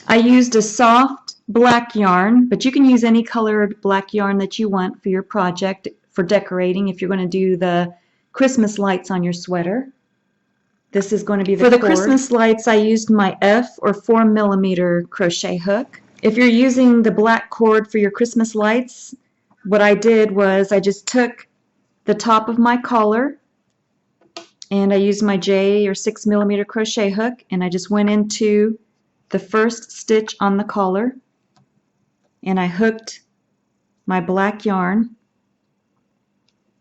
I used a soft black yarn, but you can use any colored black yarn that you want for your project, for decorating if you're going to do the Christmas lights on your sweater. This is going to be the cord. For the Christmas lights, I used my F or 4mm crochet hook. If you're using the black cord for your Christmas lights, what I did was I just took the top of my collar and I used my J or 6mm crochet hook, and I just went into the first stitch on the collar and I hooked my black yarn,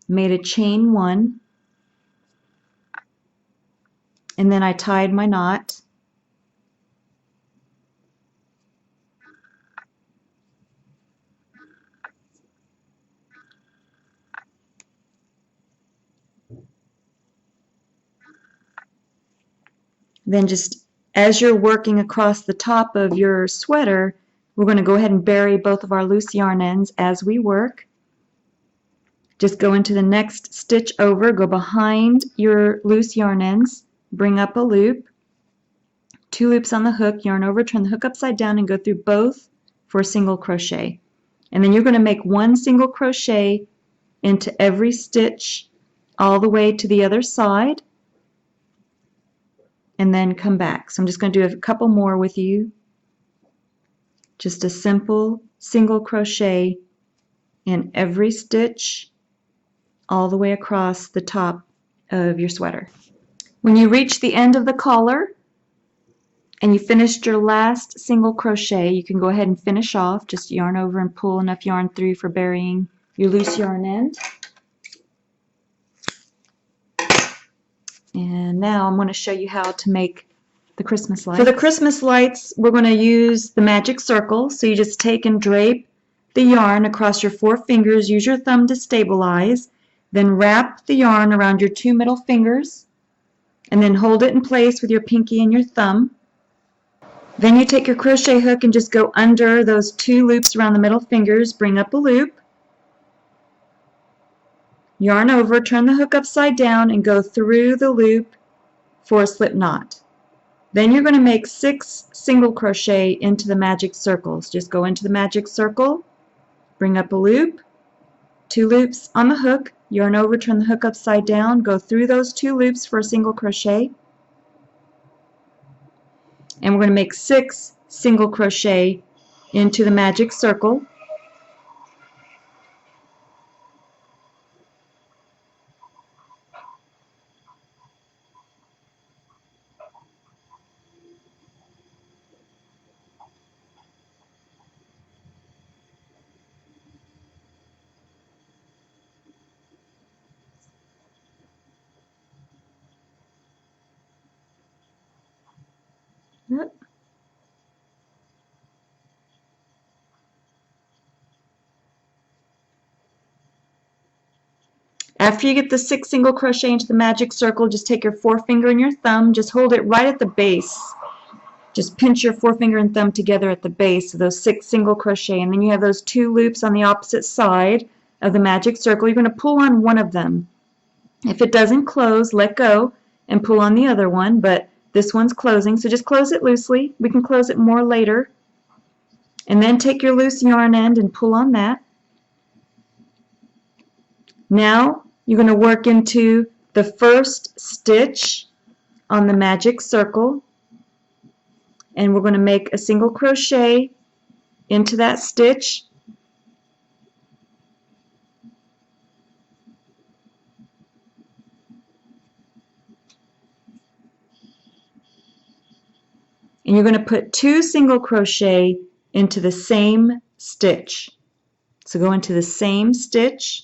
made a chain 1, and then I tied my knot. Then just as you're working across the top of your sweater, we're going to go ahead and bury both of our loose yarn ends as we work. Just go into the next stitch over, go behind your loose yarn ends, bring up a loop, 2 loops on the hook, yarn over, turn the hook upside down and go through both for a single crochet. And then you're going to make 1 single crochet into every stitch all the way to the other side, and then come back. So I'm just going to do a couple more with you. Just a simple single crochet in every stitch all the way across the top of your sweater. When you reach the end of the collar and you finished your last single crochet, you can go ahead and finish off. Just yarn over and pull enough yarn through for burying your loose yarn end. And now I'm going to show you how to make the Christmas lights. For the Christmas lights, we're going to use the magic circle. So you just take and drape the yarn across your 4 fingers. Use your thumb to stabilize. Then wrap the yarn around your 2 middle fingers. And then hold it in place with your pinky and your thumb. Then you take your crochet hook and just go under those 2 loops around the middle fingers. Bring up a loop. Yarn over, turn the hook upside down and go through the loop for a slip knot. Then you're going to make 6 single crochet into the magic circles. Just go into the magic circle, bring up a loop, 2 loops on the hook, yarn over, turn the hook upside down, go through those 2 loops for a single crochet. And we're going to make 6 single crochet into the magic circle. Yep. After you get the 6 single crochet into the magic circle, just take your forefinger and your thumb, just hold it right at the base. Just pinch your forefinger and thumb together at the base of those 6 single crochet, and then you have those 2 loops on the opposite side of the magic circle. You're going to pull on one of them. If it doesn't close, let go and pull on the other one, but this one's closing, so just close it loosely. We can close it more later. And then take your loose yarn end and pull on that. Now you're going to work into the first stitch on the magic circle, and we're going to make a single crochet into that stitch. And you're going to put 2 single crochet into the same stitch. So go into the same stitch,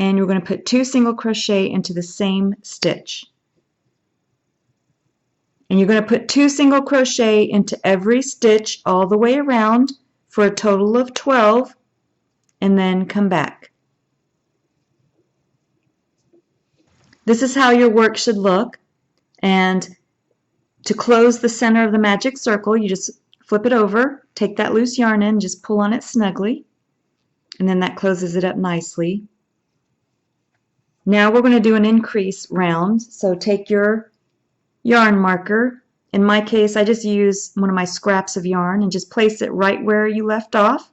and you're going to put 2 single crochet into the same stitch. And you're going to put 2 single crochet into every stitch all the way around for a total of 12, and then come back. This is how your work should look. And to close the center of the magic circle, you just flip it over, take that loose yarn in, just pull on it snugly, and then that closes it up nicely. Now we're going to do an increase round. So take your yarn marker In my case, I just use one of my scraps of yarn and just place it right where you left off.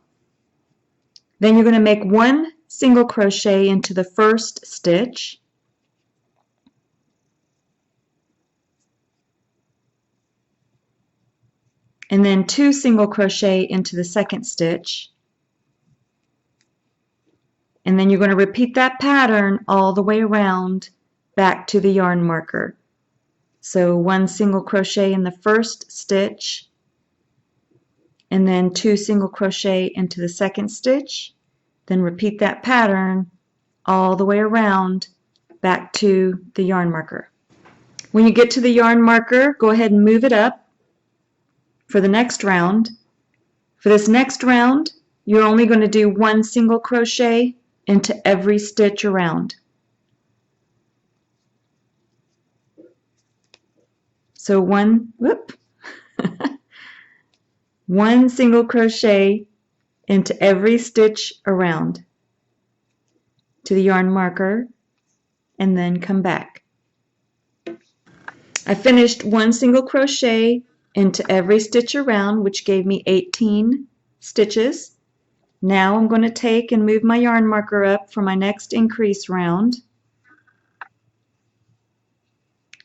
Then you're going to make one single crochet into the first stitch. And then 2 single crochet into the second stitch. And then you're going to repeat that pattern all the way around back to the yarn marker. So 1 single crochet in the first stitch, and then 2 single crochet into the second stitch. Then repeat that pattern all the way around back to the yarn marker. When you get to the yarn marker, go ahead and move it up for the next round. For this next round, you're only going to do 1 single crochet into every stitch around. So one single crochet into every stitch around to the yarn marker, and then come back. I finished 1 single crochet into every stitch around, which gave me 18 stitches. Now I'm going to take and move my yarn marker up for my next increase round.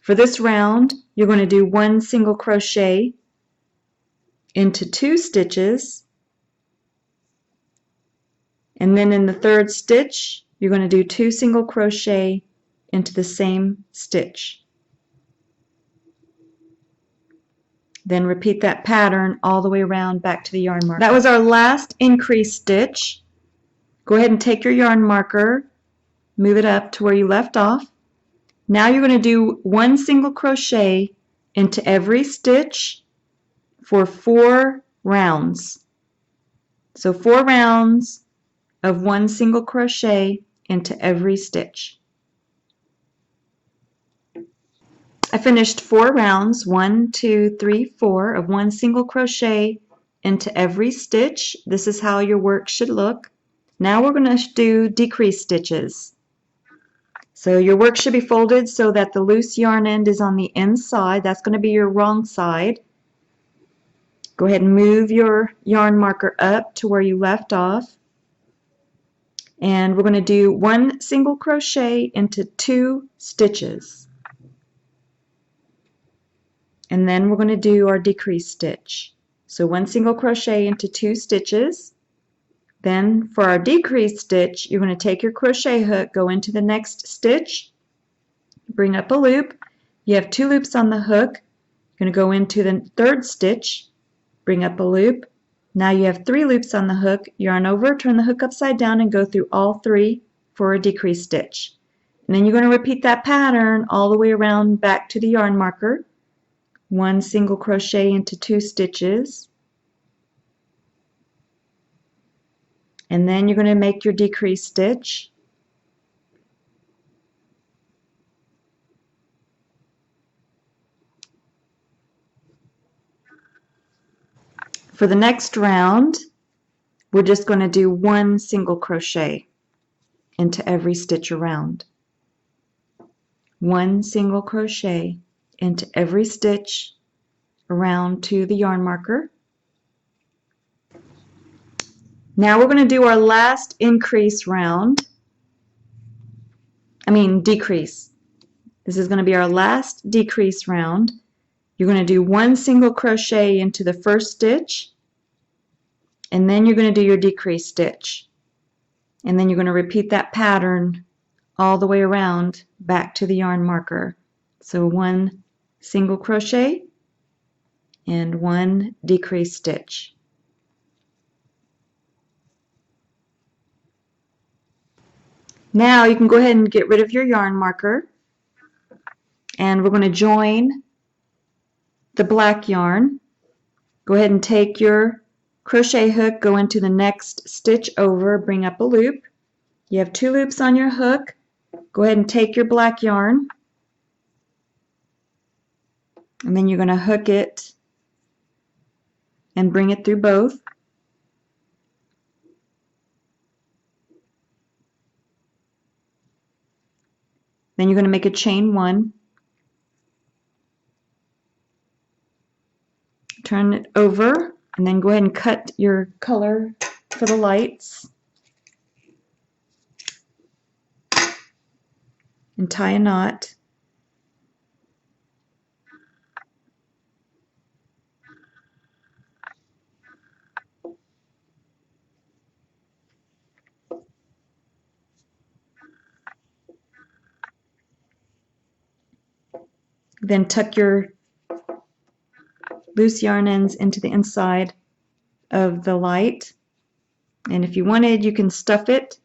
For this round, you're going to do 1 single crochet into 2 stitches, and then in the third stitch, you're going to do 2 single crochet into the same stitch. Then repeat that pattern all the way around back to the yarn marker. That was our last increase stitch. Go ahead and take your yarn marker, move it up to where you left off. Now you're going to do 1 single crochet into every stitch for 4 rounds. So 4 rounds of 1 single crochet into every stitch. I finished 4 rounds, 1, 2, 3, 4 of 1 single crochet into every stitch. This is how your work should look. Now we're going to do decrease stitches. So your work should be folded so that the loose yarn end is on the inside. That's going to be your wrong side. Go ahead and move your yarn marker up to where you left off. And we're going to do 1 single crochet into 2 stitches. And then we're going to do our decrease stitch. So 1 single crochet into 2 stitches. Then for our decrease stitch, you're going to take your crochet hook, go into the next stitch, bring up a loop. You have 2 loops on the hook. You're going to go into the third stitch, bring up a loop. Now you have 3 loops on the hook. Yarn over, turn the hook upside down, and go through all 3 for a decrease stitch. And then you're going to repeat that pattern all the way around back to the yarn marker. 1 single crochet into 2 stitches, and then you're going to make your decrease stitch. For the next round, we're just going to do 1 single crochet into every stitch around. 1 single crochet into every stitch around to the yarn marker. Now we're going to do our last increase round. Decrease. This is going to be our last decrease round. You're going to do 1 single crochet into the first stitch, and then you're going to do your decrease stitch. And then you're going to repeat that pattern all the way around back to the yarn marker. So 1 single crochet and 1 decrease stitch. Now you can go ahead and get rid of your yarn marker, and we're going to join the black yarn. Go ahead and take your crochet hook, go into the next stitch over, bring up a loop. You have 2 loops on your hook. Go ahead and take your black yarn, and then you're going to hook it and bring it through both. Then you're going to make a chain 1, turn it over, and then go ahead and cut your color for the lights and tie a knot. Then tuck your loose yarn ends into the inside of the light. And if you wanted, you can stuff it,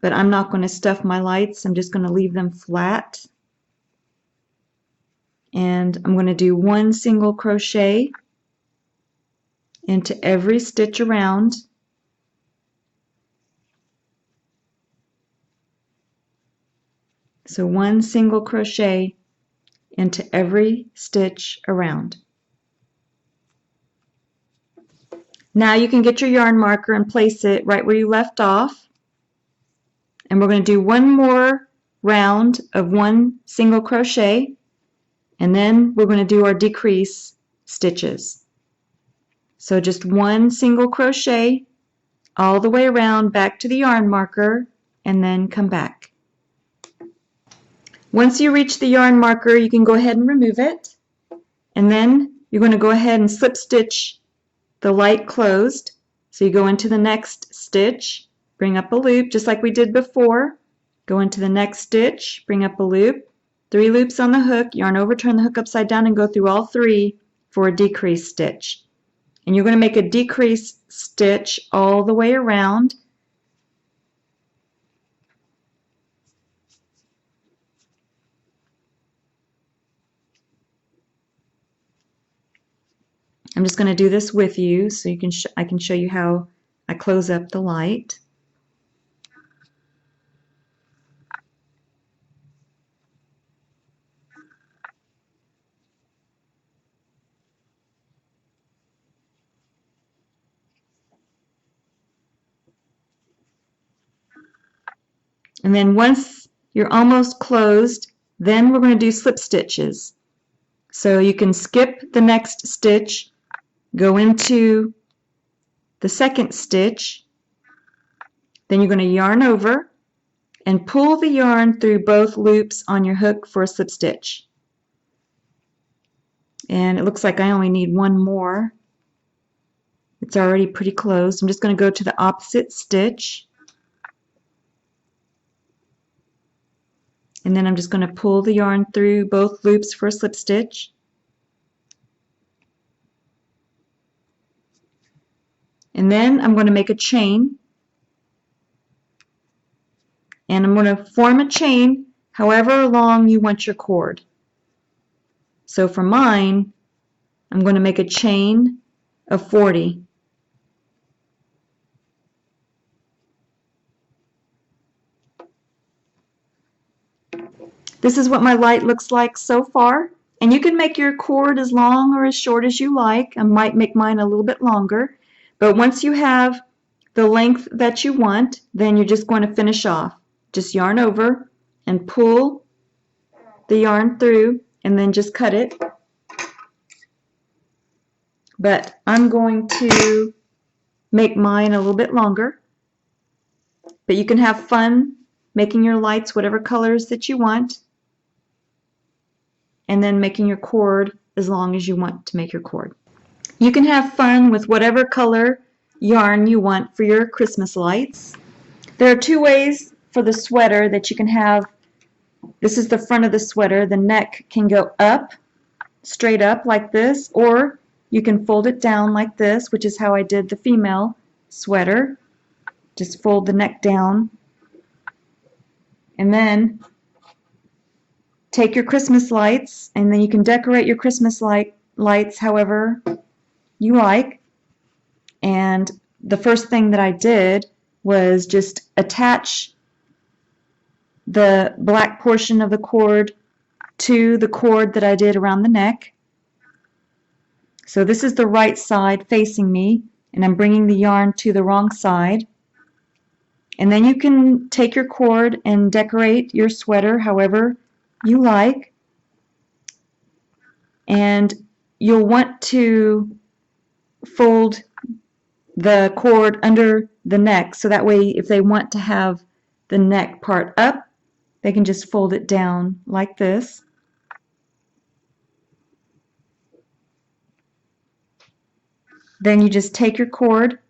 but I'm not going to stuff my lights. I'm just going to leave them flat. And I'm going to do one single crochet into every stitch around. So one single crochet into every stitch around. Now you can get your yarn marker and place it right where you left off. And we're going to do one more round of one single crochet, and then we're going to do our decrease stitches. So just one single crochet all the way around back to the yarn marker, and then come back. Once you reach the yarn marker, you can go ahead and remove it, and then you're going to go ahead and slip stitch the light closed. So you go into the next stitch, bring up a loop just like we did before, go into the next stitch, bring up a loop, 3 loops on the hook, yarn over, turn the hook upside down, and go through all 3 for a decrease stitch. And you're going to make a decrease stitch all the way around. I'm just going to do this with you so you can I can show you how I close up the light. And then once you're almost closed, then we're going to do slip stitches. So you can skip the next stitch, go into the second stitch, then you're going to yarn over and pull the yarn through both loops on your hook for a slip stitch. And it looks like I only need one more. It's already pretty close. I'm just going to go to the opposite stitch. And then I'm just going to pull the yarn through both loops for a slip stitch. And then I'm going to make a chain. And I'm going to form a chain however long you want your cord. So for mine, I'm going to make a chain of 40. This is what my light looks like so far. And you can make your cord as long or as short as you like. I might make mine a little bit longer. But once you have the length that you want, then you're just going to finish off. Just yarn over and pull the yarn through and then just cut it. But I'm going to make mine a little bit longer. But you can have fun making your lights whatever colors that you want, and then making your cord as long as you want to make your cord. You can have fun with whatever color yarn you want for your Christmas lights. There are 2 ways for the sweater that you can have. This is the front of the sweater. The neck can go up, straight up like this, or you can fold it down like this, which is how I did the female sweater. Just fold the neck down. And then take your Christmas lights, and then you can decorate your Christmas lights however you like. And the first thing that I did was just attach the black portion of the cord to the cord that I did around the neck. So this is the right side facing me, and I'm bringing the yarn to the wrong side. And then you can take your cord and decorate your sweater however you like. And you'll want to fold the cord under the neck, so that way if they want to have the neck part up, they can just fold it down like this. Then you just take your cord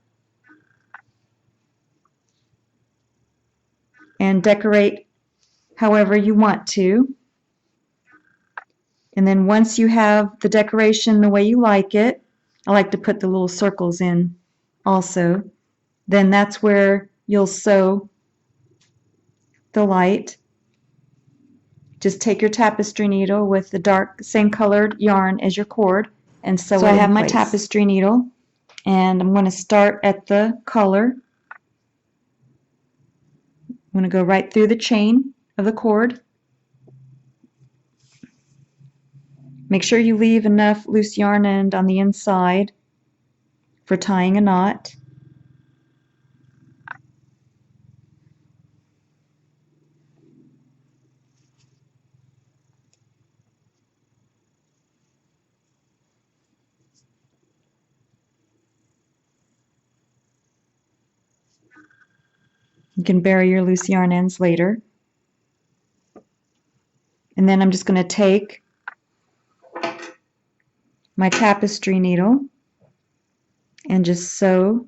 and decorate however you want to. And then once you have the decoration the way you like it, I like to put the little circles in also, then that's where you'll sew the light. Just take your tapestry needle with the dark, same colored yarn as your cord and sew it in place. So I have my tapestry needle, and I'm going to start at the collar. I'm going to go right through the chain of the cord. Make sure you leave enough loose yarn end on the inside for tying a knot. You can bury your loose yarn ends later. And then I'm just going to take my tapestry needle and just sew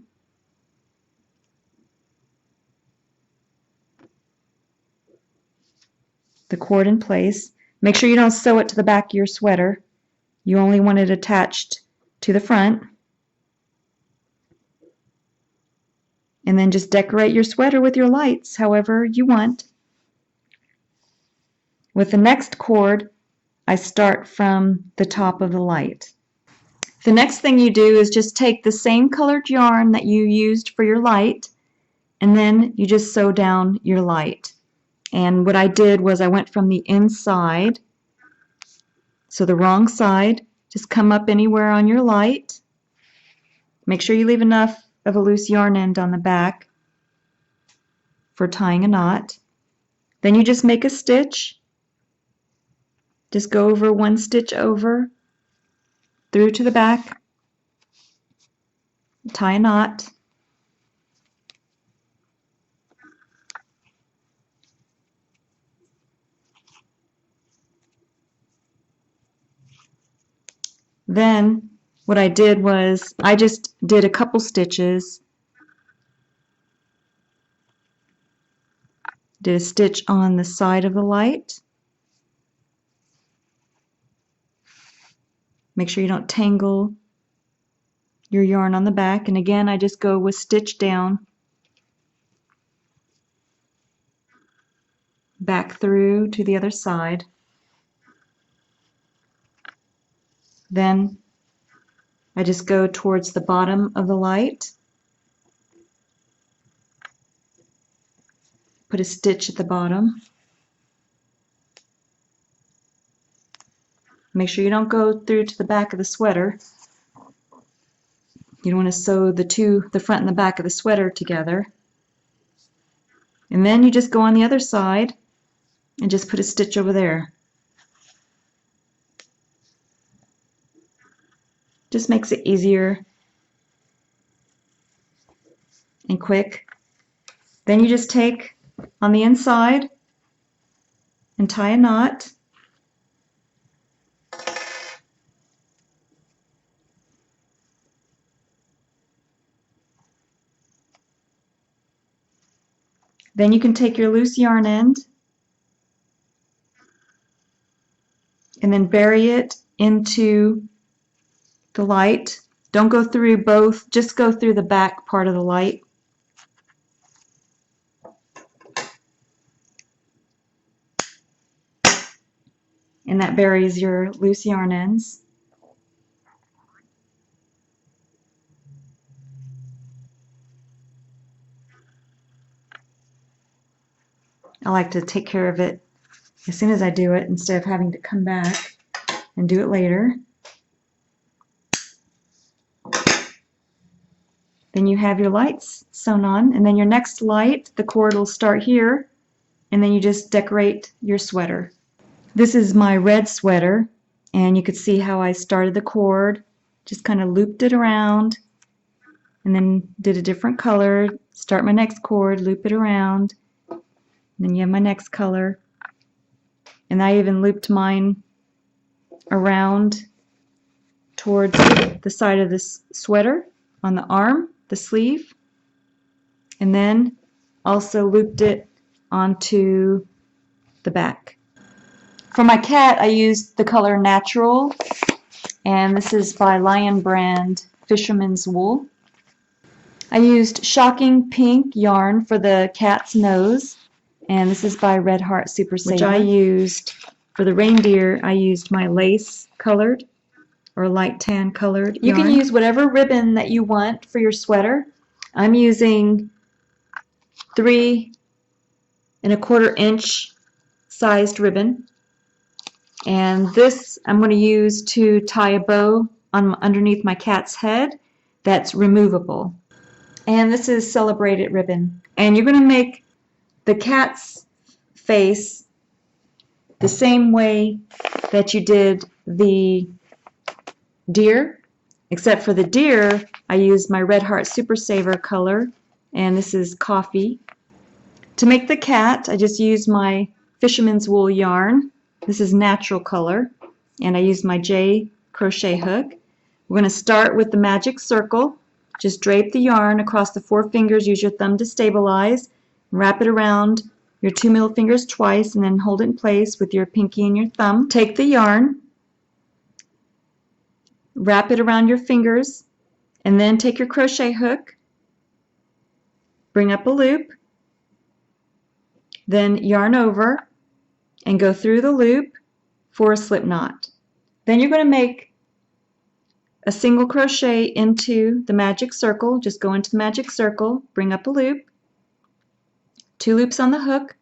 the cord in place. Make sure you don't sew it to the back of your sweater. You only want it attached to the front. And then just decorate your sweater with your lights however you want. With the next cord, I start from the top of the light. The next thing you do is just take the same colored yarn that you used for your light, and then you just sew down your light. And what I did was I went from the inside, so the wrong side, just come up anywhere on your light. Make sure you leave enough of a loose yarn end on the back for tying a knot. Then you just make a stitch. Just go over one stitch over, through to the back, tie a knot. Then what I did was I just did a couple stitches, did a stitch on the side of the light. Make sure you don't tangle your yarn on the back, and again I just go with stitch down, back through to the other side. Then I just go towards the bottom of the light, put a stitch at the bottom. Make sure you don't go through to the back of the sweater. You don't want to sew the front and the back of the sweater together. And then you just go on the other side and just put a stitch over there. Just makes it easier and quick. Then you just take on the inside and tie a knot. Then you can take your loose yarn end and then bury it into the light. Don't go through both, just go through the back part of the light. And that buries your loose yarn ends. I like to take care of it as soon as I do it instead of having to come back and do it later. Then you have your lights sewn on, and then your next light, the cord will start here, and then you just decorate your sweater. This is my red sweater, And you could see how I started the cord, just kind of looped it around, and then did a different color, start my next cord, loop it around, and then you have my next color. And I even looped mine around towards the side of this sweater on the arm, the sleeve, and then also looped it onto the back. For my cat, I used the color Natural, and this is by Lion Brand Fisherman's Wool. I used Shocking Pink yarn for the cat's nose, and this is by Red Heart Super Saver. Which I used for the reindeer. I used my lace colored or light tan colored yarn. You can use whatever ribbon that you want for your sweater. I'm using 3 1/4 inch sized ribbon, and this I'm going to use to tie a bow on underneath my cat's head that's removable. And this is Celebrated ribbon, and you're going to make the cat's face the same way that you did the deer, except for the deer I used my Red Heart Super Saver color, and this is coffee. To make the cat, I just used my Fisherman's Wool yarn. This is natural color, and I used my J crochet hook. We're going to start with the magic circle. Just drape the yarn across the 4 fingers, use your thumb to stabilize, wrap it around your 2 middle fingers twice, and then hold it in place with your pinky and your thumb. Take the yarn, wrap it around your fingers, and then take your crochet hook, bring up a loop, then yarn over and go through the loop for a slip knot. Then you're going to make a single crochet into the magic circle. Just go into the magic circle, bring up a loop, 2 loops on the hook,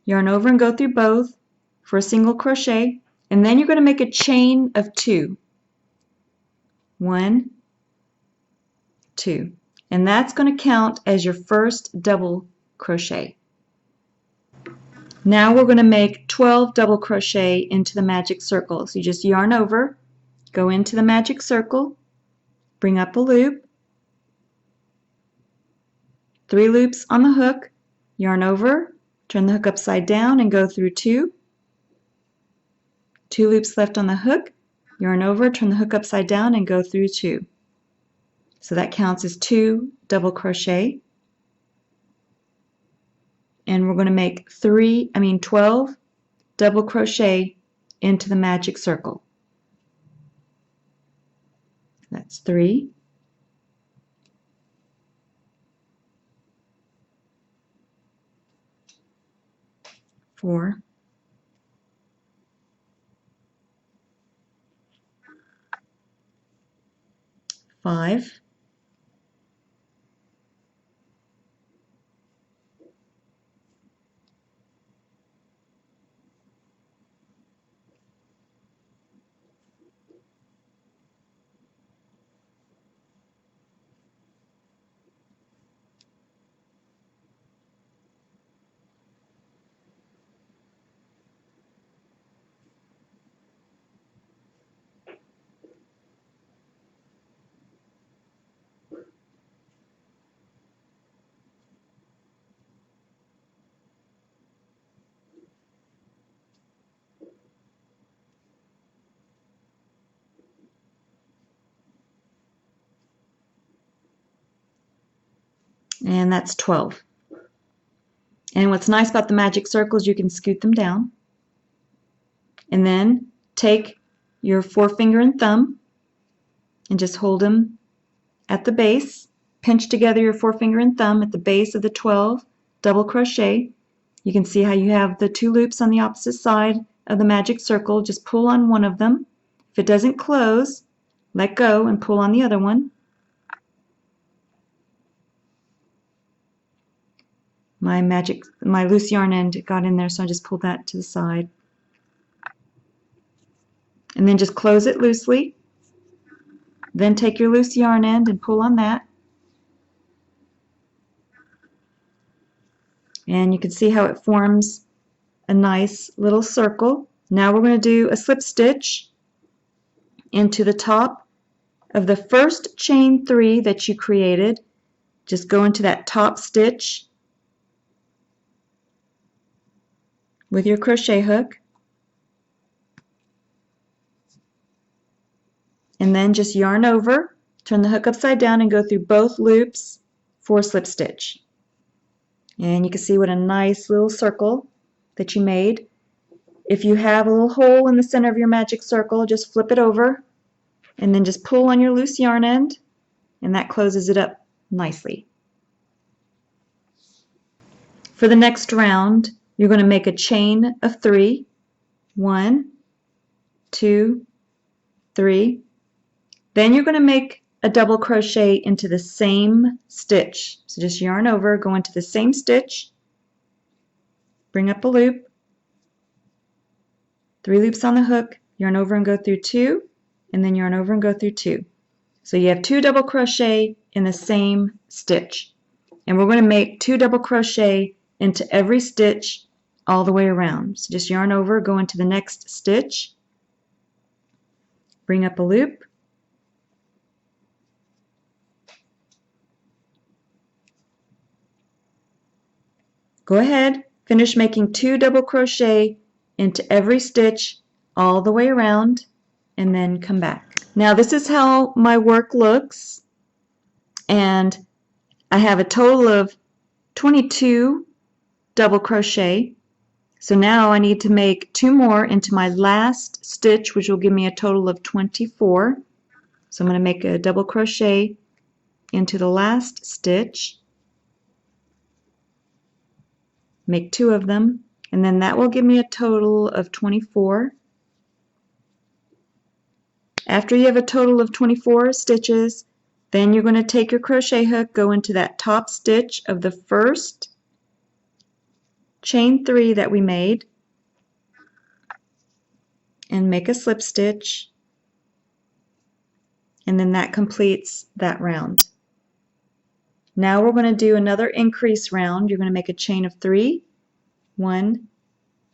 yarn over and go through both for a single crochet, and then you're going to make a chain of 2. 1, 2, and that's going to count as your first double crochet. Now we're going to make 12 double crochet into the magic circle. So you just yarn over, go into the magic circle, bring up a loop, 3 loops on the hook, yarn over, turn the hook upside down and go through 2. 2 loops left on the hook, yarn over, turn the hook upside down and go through 2. So that counts as 2 double crochet. And we're going to make 12 double crochet into the magic circle. That's 3, 4, 5, and that's 12. And what's nice about the magic circles, you can scoot them down. And then take your forefinger and thumb and just hold them at the base. Pinch together your forefinger and thumb at the base of the 12 double crochet. You can see how you have the 2 loops on the opposite side of the magic circle. Just pull on one of them. If it doesn't close, let go and pull on the other one. My loose yarn end got in there, so I just pulled that to the side. And then just close it loosely. Then take your loose yarn end and pull on that. And you can see how it forms a nice little circle. Now we're going to do a slip stitch into the top of the first chain 3 that you created. Just go into that top stitch with your crochet hook, and then just yarn over, turn the hook upside down and go through both loops for a slip stitch. And you can see what a nice little circle that you made. If you have a little hole in the center of your magic circle, just flip it over and then just pull on your loose yarn end, and that closes it up nicely. For the next round, you're going to make a chain of 3. 1, 2, 3. Then you're going to make a double crochet into the same stitch. So just yarn over, go into the same stitch, bring up a loop, 3 loops on the hook, yarn over and go through 2, and then yarn over and go through 2. So you have 2 double crochet in the same stitch. And we're going to make 2 double crochet into every stitch all the way around. So just yarn over, go into the next stitch, bring up a loop, go ahead, finish making 2 double crochet into every stitch all the way around, and then come back. Now this is how my work looks, and I have a total of 22 double crochet. So now I need to make 2 more into my last stitch, which will give me a total of 24. So I'm going to make a double crochet into the last stitch, make 2 of them, and then that will give me a total of 24. After you have a total of 24 stitches, then you're going to take your crochet hook, go into that top stitch of the first chain 3 that we made, and make a slip stitch, and then that completes that round. Now we're going to do another increase round. You're going to make a chain of 3. 1,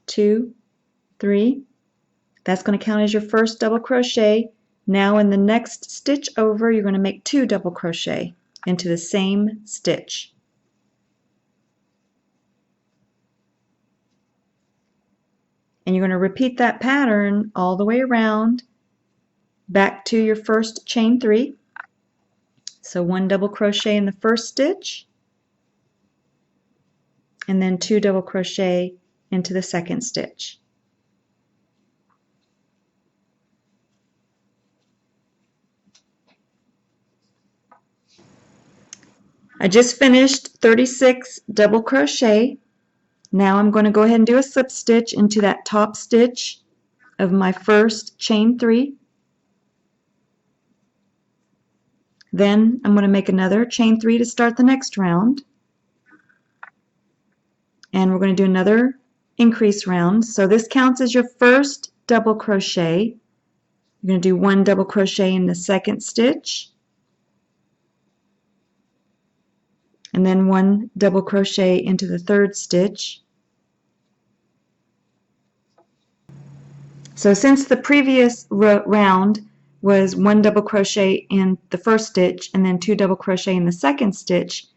2, 3. That's going to count as your first double crochet. Now in the next stitch over, you're going to make 2 double crochet into the same stitch. And you're going to repeat that pattern all the way around back to your first chain 3. So 1 double crochet in the first stitch, and then 2 double crochet into the second stitch. I just finished 36 double crochet. Now I'm going to go ahead and do a slip stitch into that top stitch of my first chain 3. Then I'm going to make another chain 3 to start the next round. And we're going to do another increase round. So this counts as your first double crochet. You're going to do 1 double crochet in the second stitch, and then 1 double crochet into the third stitch. So since the previous round was 1 double crochet in the first stitch and then 2 double crochet in the second stitch,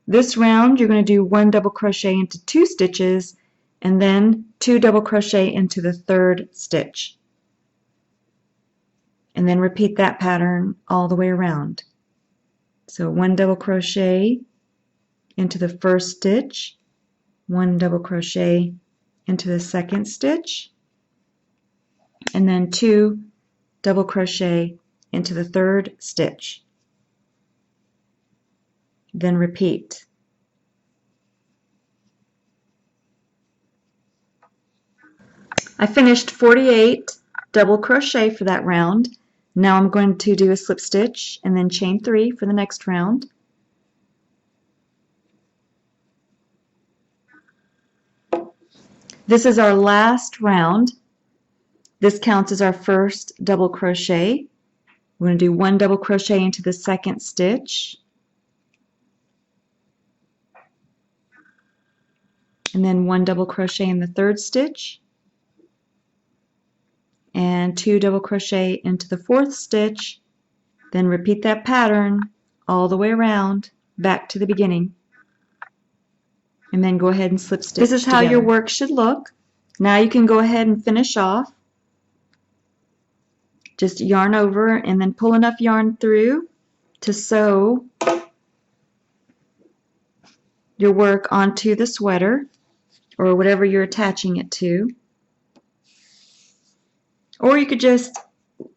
this round you're going to do 1 double crochet into 2 stitches and then 2 double crochet into the third stitch. And then repeat that pattern all the way around. So 1 double crochet into the first stitch, 1 double crochet into the second stitch, and then 2 double crochet into the third stitch. Then repeat. I finished 48 double crochet for that round. Now I'm going to do a slip stitch and then chain 3 for the next round. This is our last round. This counts as our first double crochet. We're going to do 1 double crochet into the second stitch, and then 1 double crochet in the third stitch, and 2 double crochet into the 4th stitch, then repeat that pattern all the way around back to the beginning, and then go ahead and slip stitch. This is how your work should look. Now you can go ahead and finish off. Just yarn over and then pull enough yarn through to sew your work onto the sweater or whatever you're attaching it to. Or you could just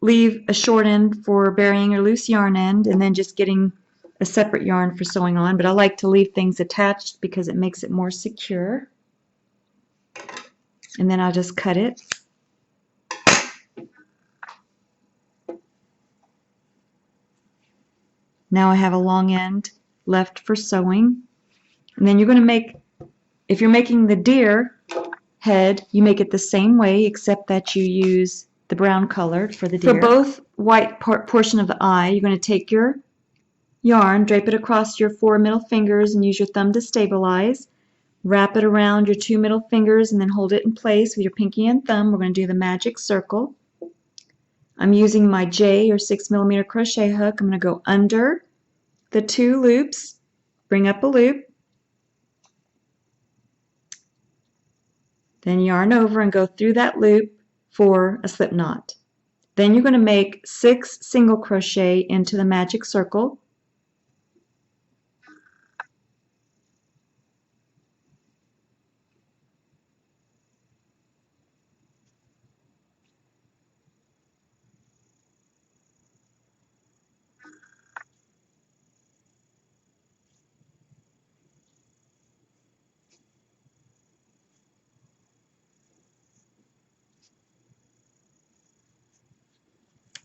leave a short end for burying your loose yarn end and then just getting a separate yarn for sewing on, but I like to leave things attached because it makes it more secure. And then I'll just cut it. Now I have a long end left for sewing. And then you're going to make, if you're making the deer head, you make it the same way except that you use the brown color for the deer. For both white portion of the eye, you're going to take your yarn, drape it across your 4 middle fingers and use your thumb to stabilize. Wrap it around your 2 middle fingers and then hold it in place with your pinky and thumb. We're going to do the magic circle. I'm using my J or 6mm crochet hook. I'm going to go under the 2 loops, bring up a loop, then yarn over and go through that loop for a slip knot. Then you're going to make 6 single crochet into the magic circle.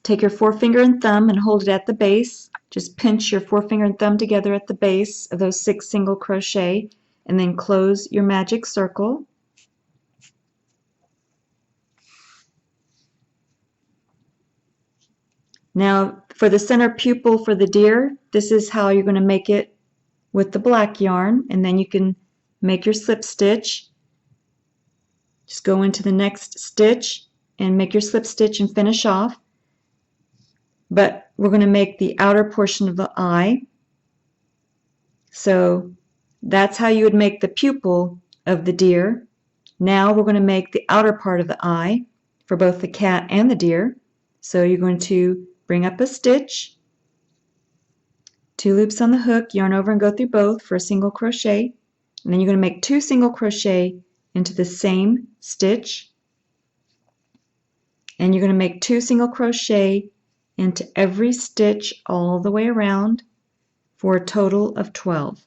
Take your forefinger and thumb and hold it at the base. Just pinch your forefinger and thumb together at the base of those 6 single crochet and then close your magic circle. Now for the center pupil for the deer, this is how you're going to make it with the black yarn, and then you can make your slip stitch. Just go into the next stitch and make your slip stitch and finish off. But we're going to make the outer portion of the eye. So that's how you would make the pupil of the deer. Now we're going to make the outer part of the eye for both the cat and the deer. So you're going to bring up a stitch, 2 loops on the hook, yarn over and go through both for a single crochet, and then you're going to make 2 single crochet into the same stitch, and you're going to make 2 single crochet into every stitch all the way around for a total of 12.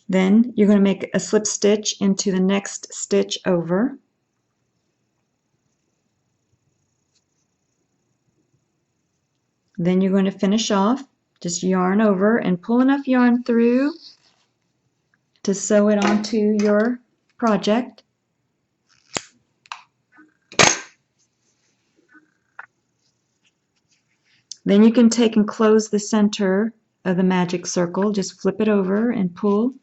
Then you're going to make a slip stitch into the next stitch over. Then you're going to finish off. Just yarn over and pull enough yarn through to sew it onto your project. Then you can take and close the center of the magic circle. Just flip it over and pull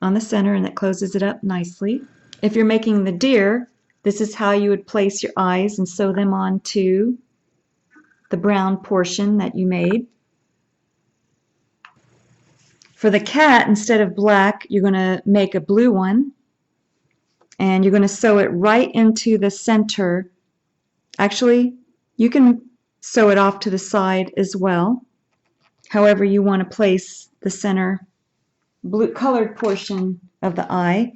on the center, and that closes it up nicely. If you're making the deer, this is how you would place your eyes and sew them onto the brown portion that you made. For the cat, instead of black, you're going to make a blue one, and you're going to sew it right into the center. Actually, you can sew it off to the side as well. However you want to place the center blue colored portion of the eye.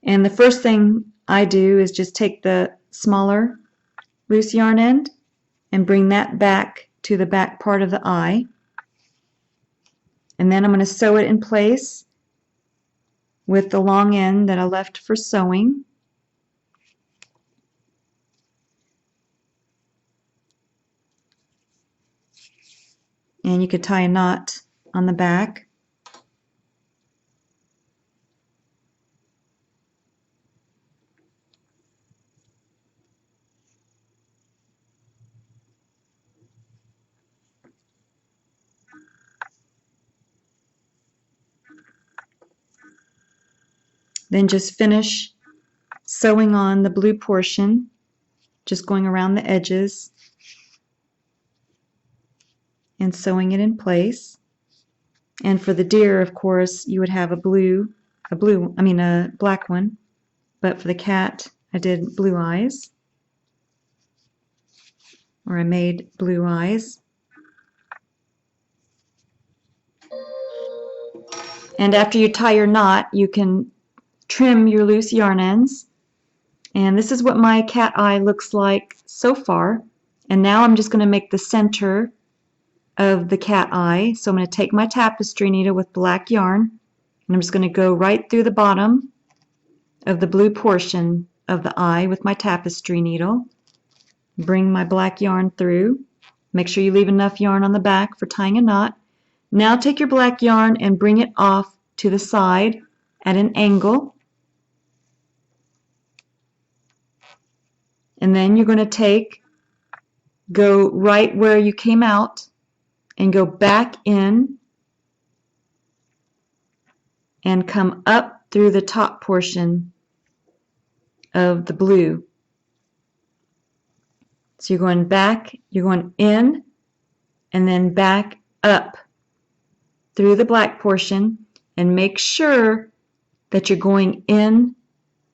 And the first thing I do is just take the smaller loose yarn end and bring that back to the back part of the eye. And then I'm going to sew it in place with the long end that I left for sewing. And you could tie a knot on the back. Then just finish sewing on the blue portion, just going around the edges and sewing it in place. And for the deer, of course, you would have a black one. But for the cat, I did blue eyes, or I made blue eyes. And after you tie your knot, you can trim your loose yarn ends. And this is what my cat eye looks like so far. And now I'm just going to make the center of the cat eye. So I'm going to take my tapestry needle with black yarn, and I'm just going to go right through the bottom of the blue portion of the eye with my tapestry needle. Bring my black yarn through. Make sure you leave enough yarn on the back for tying a knot. Now take your black yarn and bring it off to the side at an angle. And then you're going to go right where you came out and go back in and come up through the top portion of the blue. So you're going back, you're going in, and then back up through the black portion, and make sure that you're going in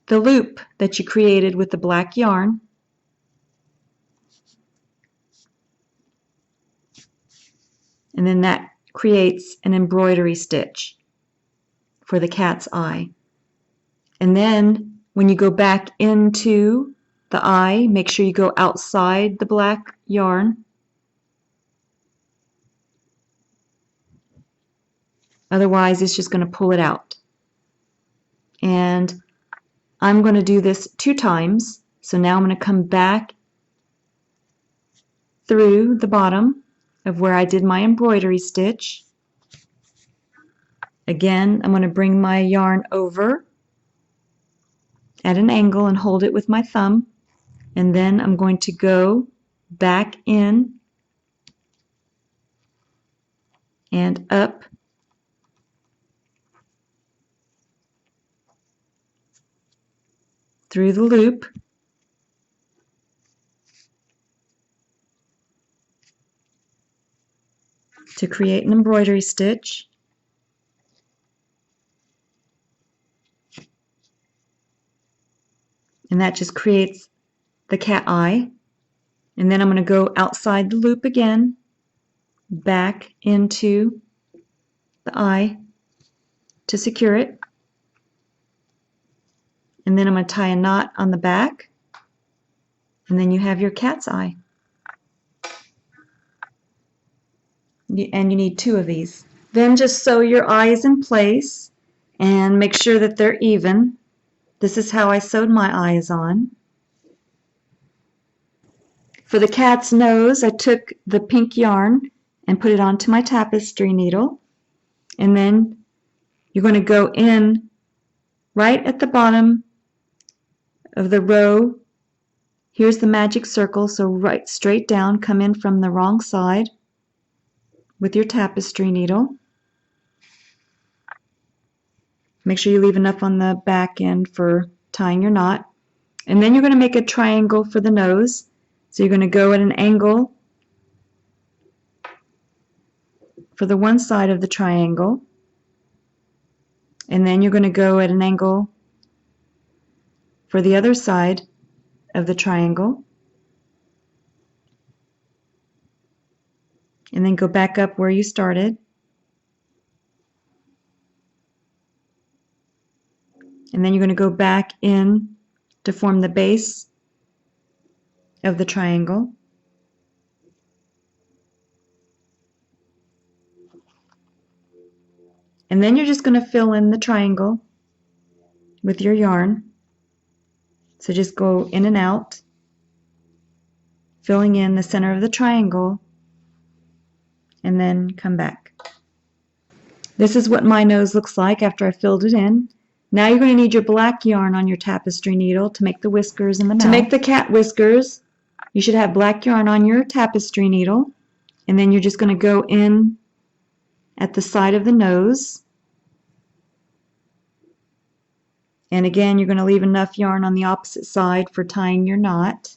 the loop that you created with the black yarn. And then that creates an embroidery stitch for the cat's eye. And then when you go back into the eye, make sure you go outside the black yarn. Otherwise, it's just going to pull it out. And I'm going to do this 2 times. So now I'm going to come back through the bottom of where I did my embroidery stitch. Again, I'm going to bring my yarn over at an angle and hold it with my thumb. And then I'm going to go back in and up through the loop to create an embroidery stitch. And that just creates the cat eye. And then I'm going to go outside the loop again, back into the eye to secure it. And then I'm going to tie a knot on the back, and then you have your cat's eye. And you need 2 of these. Then just sew your eyes in place and make sure that they're even. This is how I sewed my eyes on. For the cat's nose, I took the pink yarn and put it onto my tapestry needle. And then you're going to go in right at the bottom of the row. Here's the magic circle, so right straight down, come in from the wrong side with your tapestry needle. Make sure you leave enough on the back end for tying your knot. And then you're going to make a triangle for the nose. So you're going to go at an angle for the one side of the triangle. And then you're going to go at an angle for the other side of the triangle. And then go back up where you started. And then you're going to go back in to form the base of the triangle. And then you're just going to fill in the triangle with your yarn. So just go in and out, filling in the center of the triangle, and then come back. This is what my nose looks like after I filled it in. Now you're going to need your black yarn on your tapestry needle to make the whiskers and the mouth. To make the cat whiskers, you should have black yarn on your tapestry needle, and then you're just going to go in at the side of the nose And again, you're going to leave enough yarn on the opposite side for tying your knot.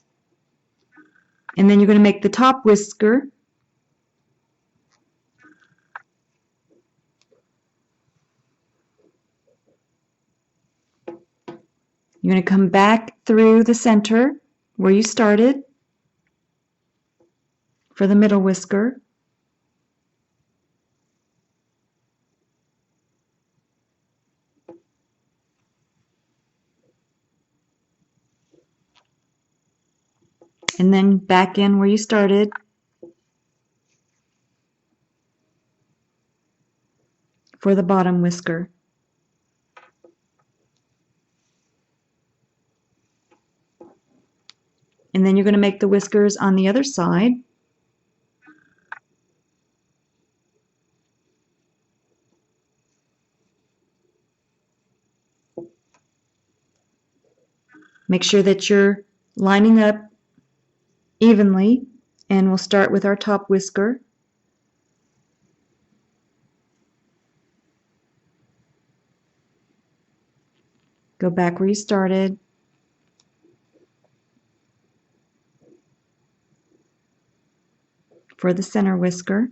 And then you're going to make the top whisker. You're going to come back through the center where you started for the middle whisker. And then back in where you started for the bottom whisker. And then you're going to make the whiskers on the other side. Make sure that you're lining up evenly, and we'll start with our top whisker. Go back where you started. For the center whisker.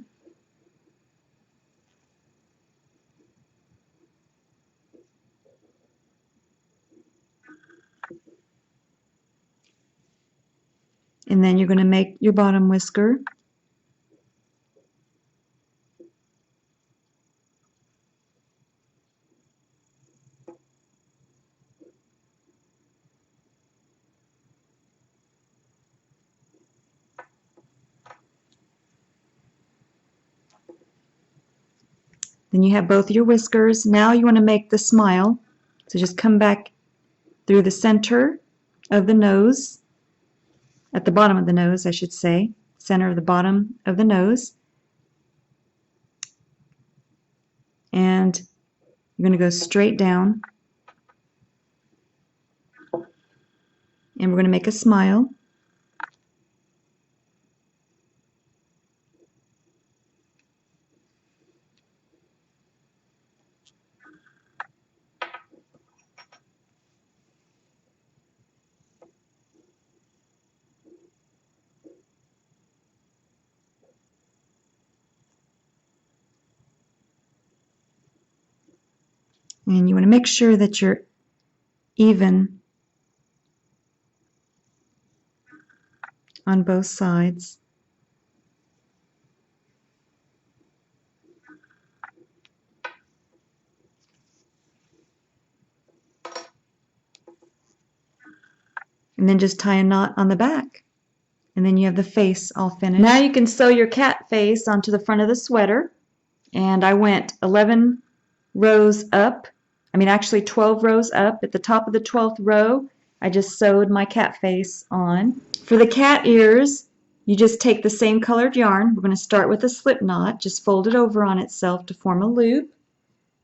And then you're going to make your bottom whisker. Then you have both your whiskers. Now you want to make the smile. So just come back through the center of the nose, at the bottom of the nose, I should say, center of the bottom of the nose. And you're going to go straight down. And we're going to make a smile. And you want to make sure that you're even on both sides. And then just tie a knot on the back. And then you have the face all finished. Now you can sew your cat face onto the front of the sweater. And I went 11 rows up. Actually 12 rows up. At the top of the 12th row, I just sewed my cat face on. For the cat ears, you just take the same colored yarn. We're going to start with a slip knot. Just fold it over on itself to form a loop.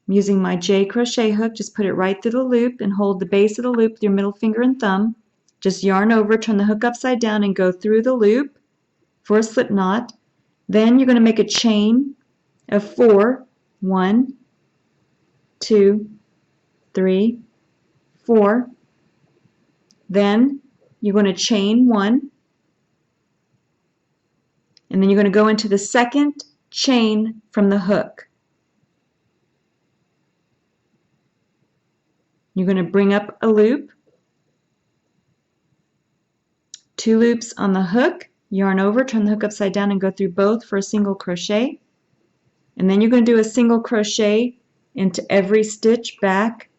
I'm using my J crochet hook. Just put it right through the loop and hold the base of the loop with your middle finger and thumb. Just yarn over, turn the hook upside down, and go through the loop for a slip knot. Then you're going to make a chain of 4. 1, 2, 3, 4. Then you're going to chain 1. And then you're going to go into the second chain from the hook. You're going to bring up a loop. 2 loops on the hook, yarn over, turn the hook upside down, and go through both for a single crochet. And then you're going to do a single crochet into every stitch back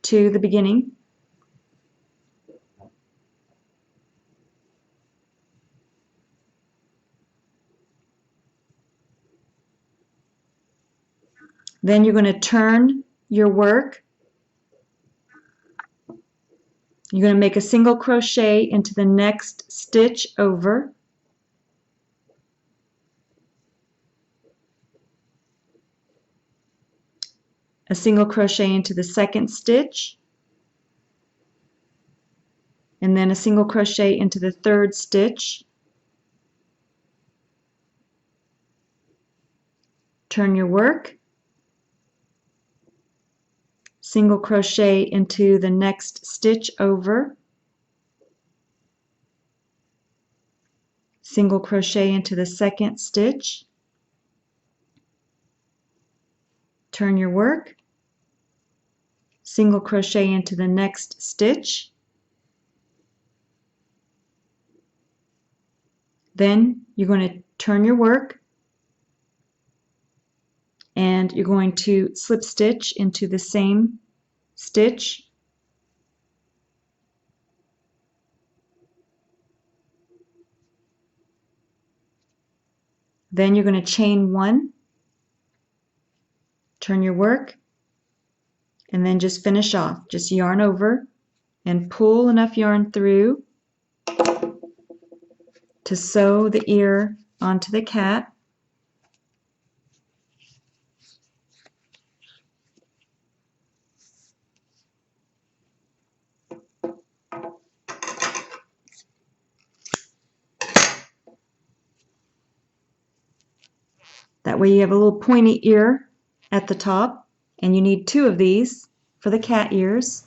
to the beginning. Then you're going to turn your work. You're going to make a single crochet into the next stitch over. A single crochet into the second stitch, and then a single crochet into the third stitch. Turn your work, single crochet into the next stitch over, single crochet into the second stitch, turn your work, single crochet into the next stitch, then you're going to turn your work and you're going to slip stitch into the same stitch, then you're going to chain one, turn your work, and then just finish off. Just yarn over and pull enough yarn through to sew the ear onto the cat. That way you have a little pointy ear at the top, and you need two of these for the cat ears.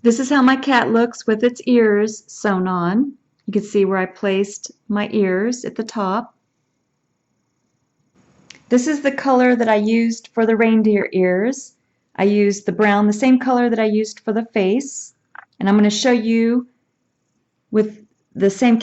This is how my cat looks with its ears sewn on. You can see where I placed my ears at the top. This is the color that I used for the reindeer ears. I used the brown, the same color that I used for the face. And I'm going to show you with the same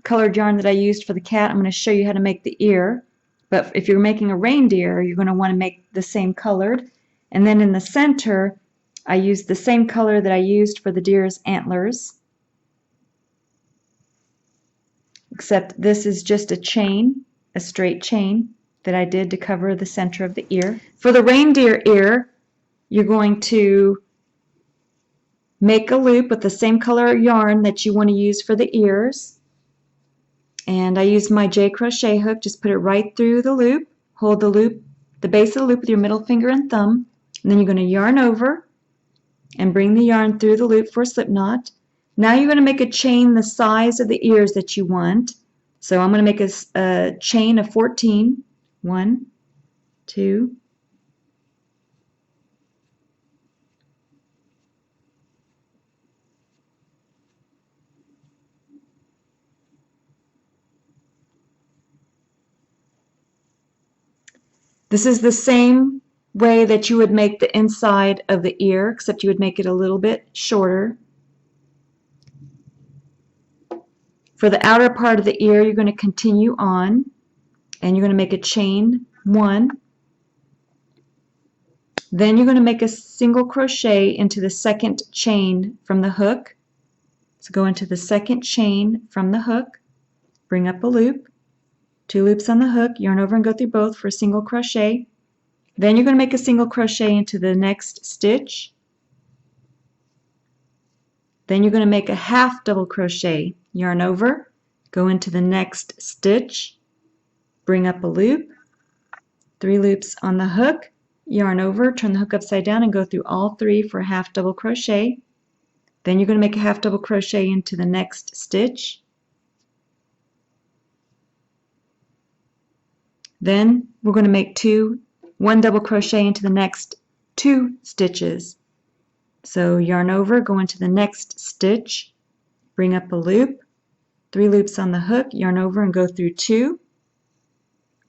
colored yarn that I used for the cat, I'm going to show you how to make the ear. But if you're making a reindeer, you're going to want to make the same colored. And then in the center, I used the same color that I used for the deer's antlers. Except this is just a chain, a straight chain that I did to cover the center of the ear. For the reindeer ear, you're going to make a loop with the same color yarn that you want to use for the ears. And I used my J crochet hook, just put it right through the loop, hold the loop, the base of the loop with your middle finger and thumb, and then you're going to yarn over and bring the yarn through the loop for a slip knot. Now you're going to make a chain the size of the ears that you want. So I'm going to make a chain of 14. 1, 2, this is the same way that you would make the inside of the ear, except you would make it a little bit shorter. For the outer part of the ear, you're going to continue on, and you're going to make a chain 1. Then you're going to make a single crochet into the second chain from the hook. So go into the second chain from the hook, bring up a loop, 2 loops on the hook, yarn over and go through both for a single crochet. Then you're going to make a single crochet into the next stitch. Then you're going to make a half double crochet, yarn over, go into the next stitch, bring up a loop, 3 loops on the hook, yarn over, turn the hook upside down and go through all 3 for a half double crochet. Then you're going to make a half double crochet into the next stitch. Then we're going to make 1 double crochet into the next 2 stitches. So yarn over, go into the next stitch, bring up a loop, 3 loops on the hook, yarn over and go through 2.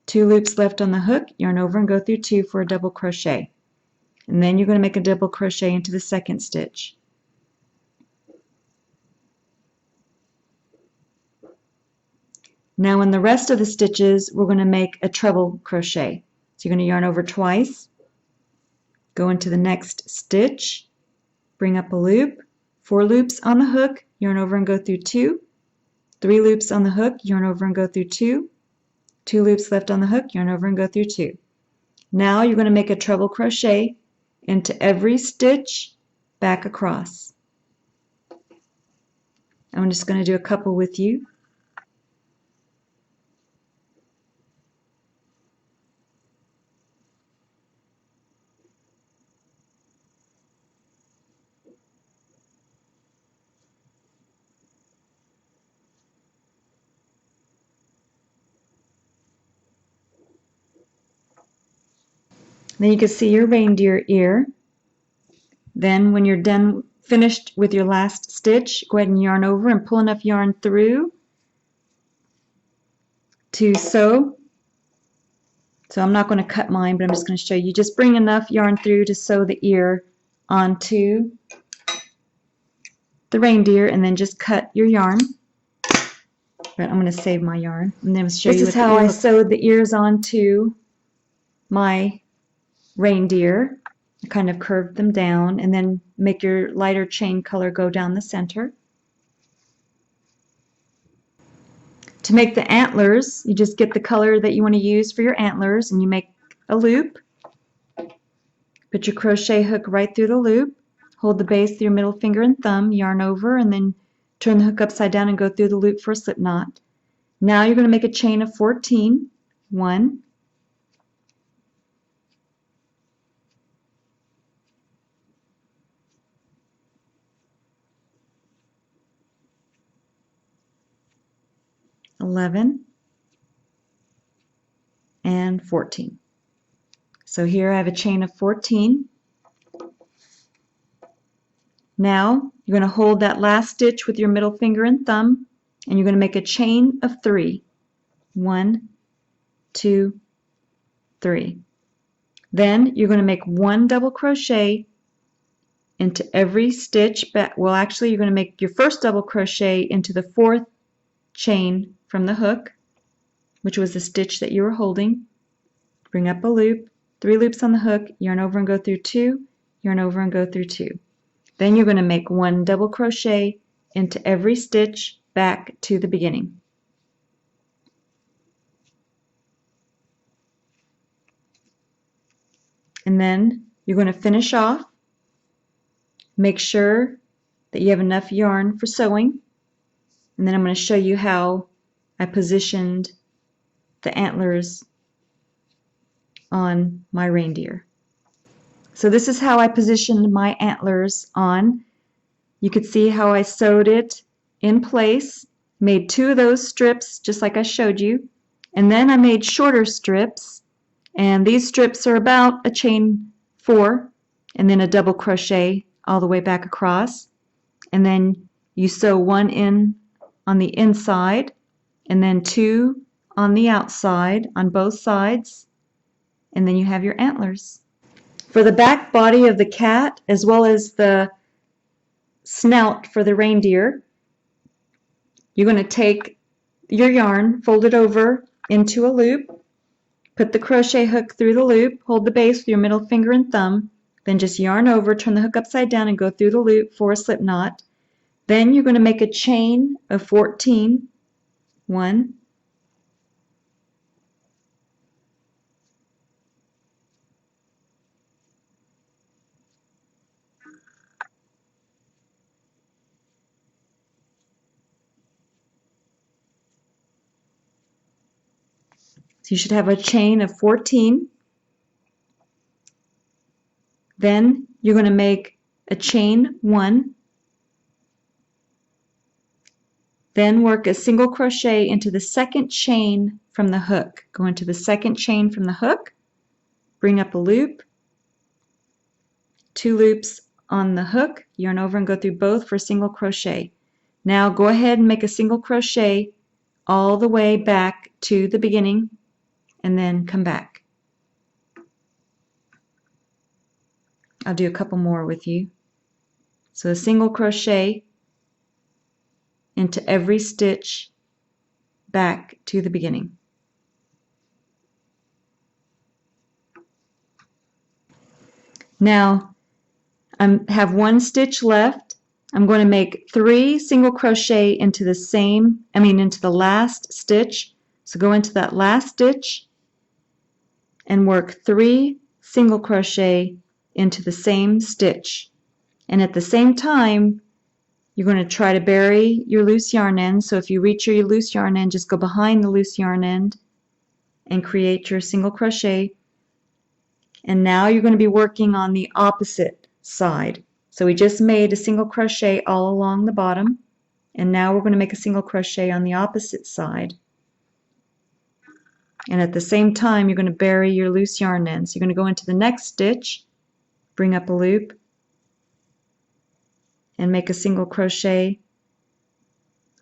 2 loops left on the hook, yarn over and go through 2 for a double crochet. And then you're going to make a double crochet into the second stitch. Now in the rest of the stitches, we're going to make a treble crochet. So you're going to yarn over twice, go into the next stitch, bring up a loop, 4 loops on the hook, yarn over and go through 2, 3 loops on the hook, yarn over and go through 2, 2 loops left on the hook, yarn over and go through 2. Now you're going to make a treble crochet into every stitch back across. I'm just going to do a couple with you. Then you can see your reindeer ear. Then when you're done, finished with your last stitch, go ahead and yarn over and pull enough yarn through to sew. So I'm not going to cut mine, but I'm just going to show you. Just bring enough yarn through to sew the ear onto the reindeer, and then just cut your yarn. But I'm going to save my yarn and then show you. This is how I sewed the ears onto my reindeer. I kind of curved them down, and then make your lighter chain color go down the center. To make the antlers, you just get the color that you want to use for your antlers, and you make a loop. Put your crochet hook right through the loop. Hold the base with your middle finger and thumb, yarn over, and then turn the hook upside down and go through the loop for a slip knot. Now you're going to make a chain of 14. 1, 11, and 14. So here I have a chain of 14. Now you're going to hold that last stitch with your middle finger and thumb, and you're going to make a chain of 3. 1, 2, 3. Then you're going to make 1 double crochet into every stitch back. Well, actually, you're going to make your first double crochet into the 4th chain from the hook, which was the stitch that you were holding. Bring up a loop, 3 loops on the hook, yarn over and go through 2, yarn over and go through 2. Then you're going to make 1 double crochet into every stitch back to the beginning. And then you're going to finish off. Make sure that you have enough yarn for sewing. And then I'm going to show you how I positioned the antlers on my reindeer. So this is how I positioned my antlers on. You could see how I sewed it in place, made 2 of those strips just like I showed you, and then I made shorter strips, and these strips are about a chain 4 and then a double crochet all the way back across, and then you sew 1 in on the inside and then 2 on the outside on both sides, and then you have your antlers. For the back body of the cat, as well as the snout for the reindeer, you're going to take your yarn, fold it over into a loop, put the crochet hook through the loop, hold the base with your middle finger and thumb, then just yarn over, turn the hook upside down and go through the loop for a slip knot. Then you're going to make a chain of 14. 1, 2. So you should have a chain of 14. Then you're going to make a chain 1. Then work a single crochet into the 2nd chain from the hook. Go into the 2nd chain from the hook, bring up a loop, 2 loops on the hook, yarn over and go through both for a single crochet. Now go ahead and make a single crochet all the way back to the beginning and then come back. I'll do a couple more with you. So a single crochet into every stitch back to the beginning. Now I have 1 stitch left. I'm going to make 3 single crochet into the last stitch. So go into that last stitch and work 3 single crochet into the same stitch. And at the same time, you're going to try to bury your loose yarn end. So if you reach your loose yarn end, just go behind the loose yarn end and create your single crochet. And now you're going to be working on the opposite side. So we just made a single crochet all along the bottom, and now we're going to make a single crochet on the opposite side. And at the same time, you're going to bury your loose yarn end. So you're going to go into the next stitch, bring up a loop, and make a single crochet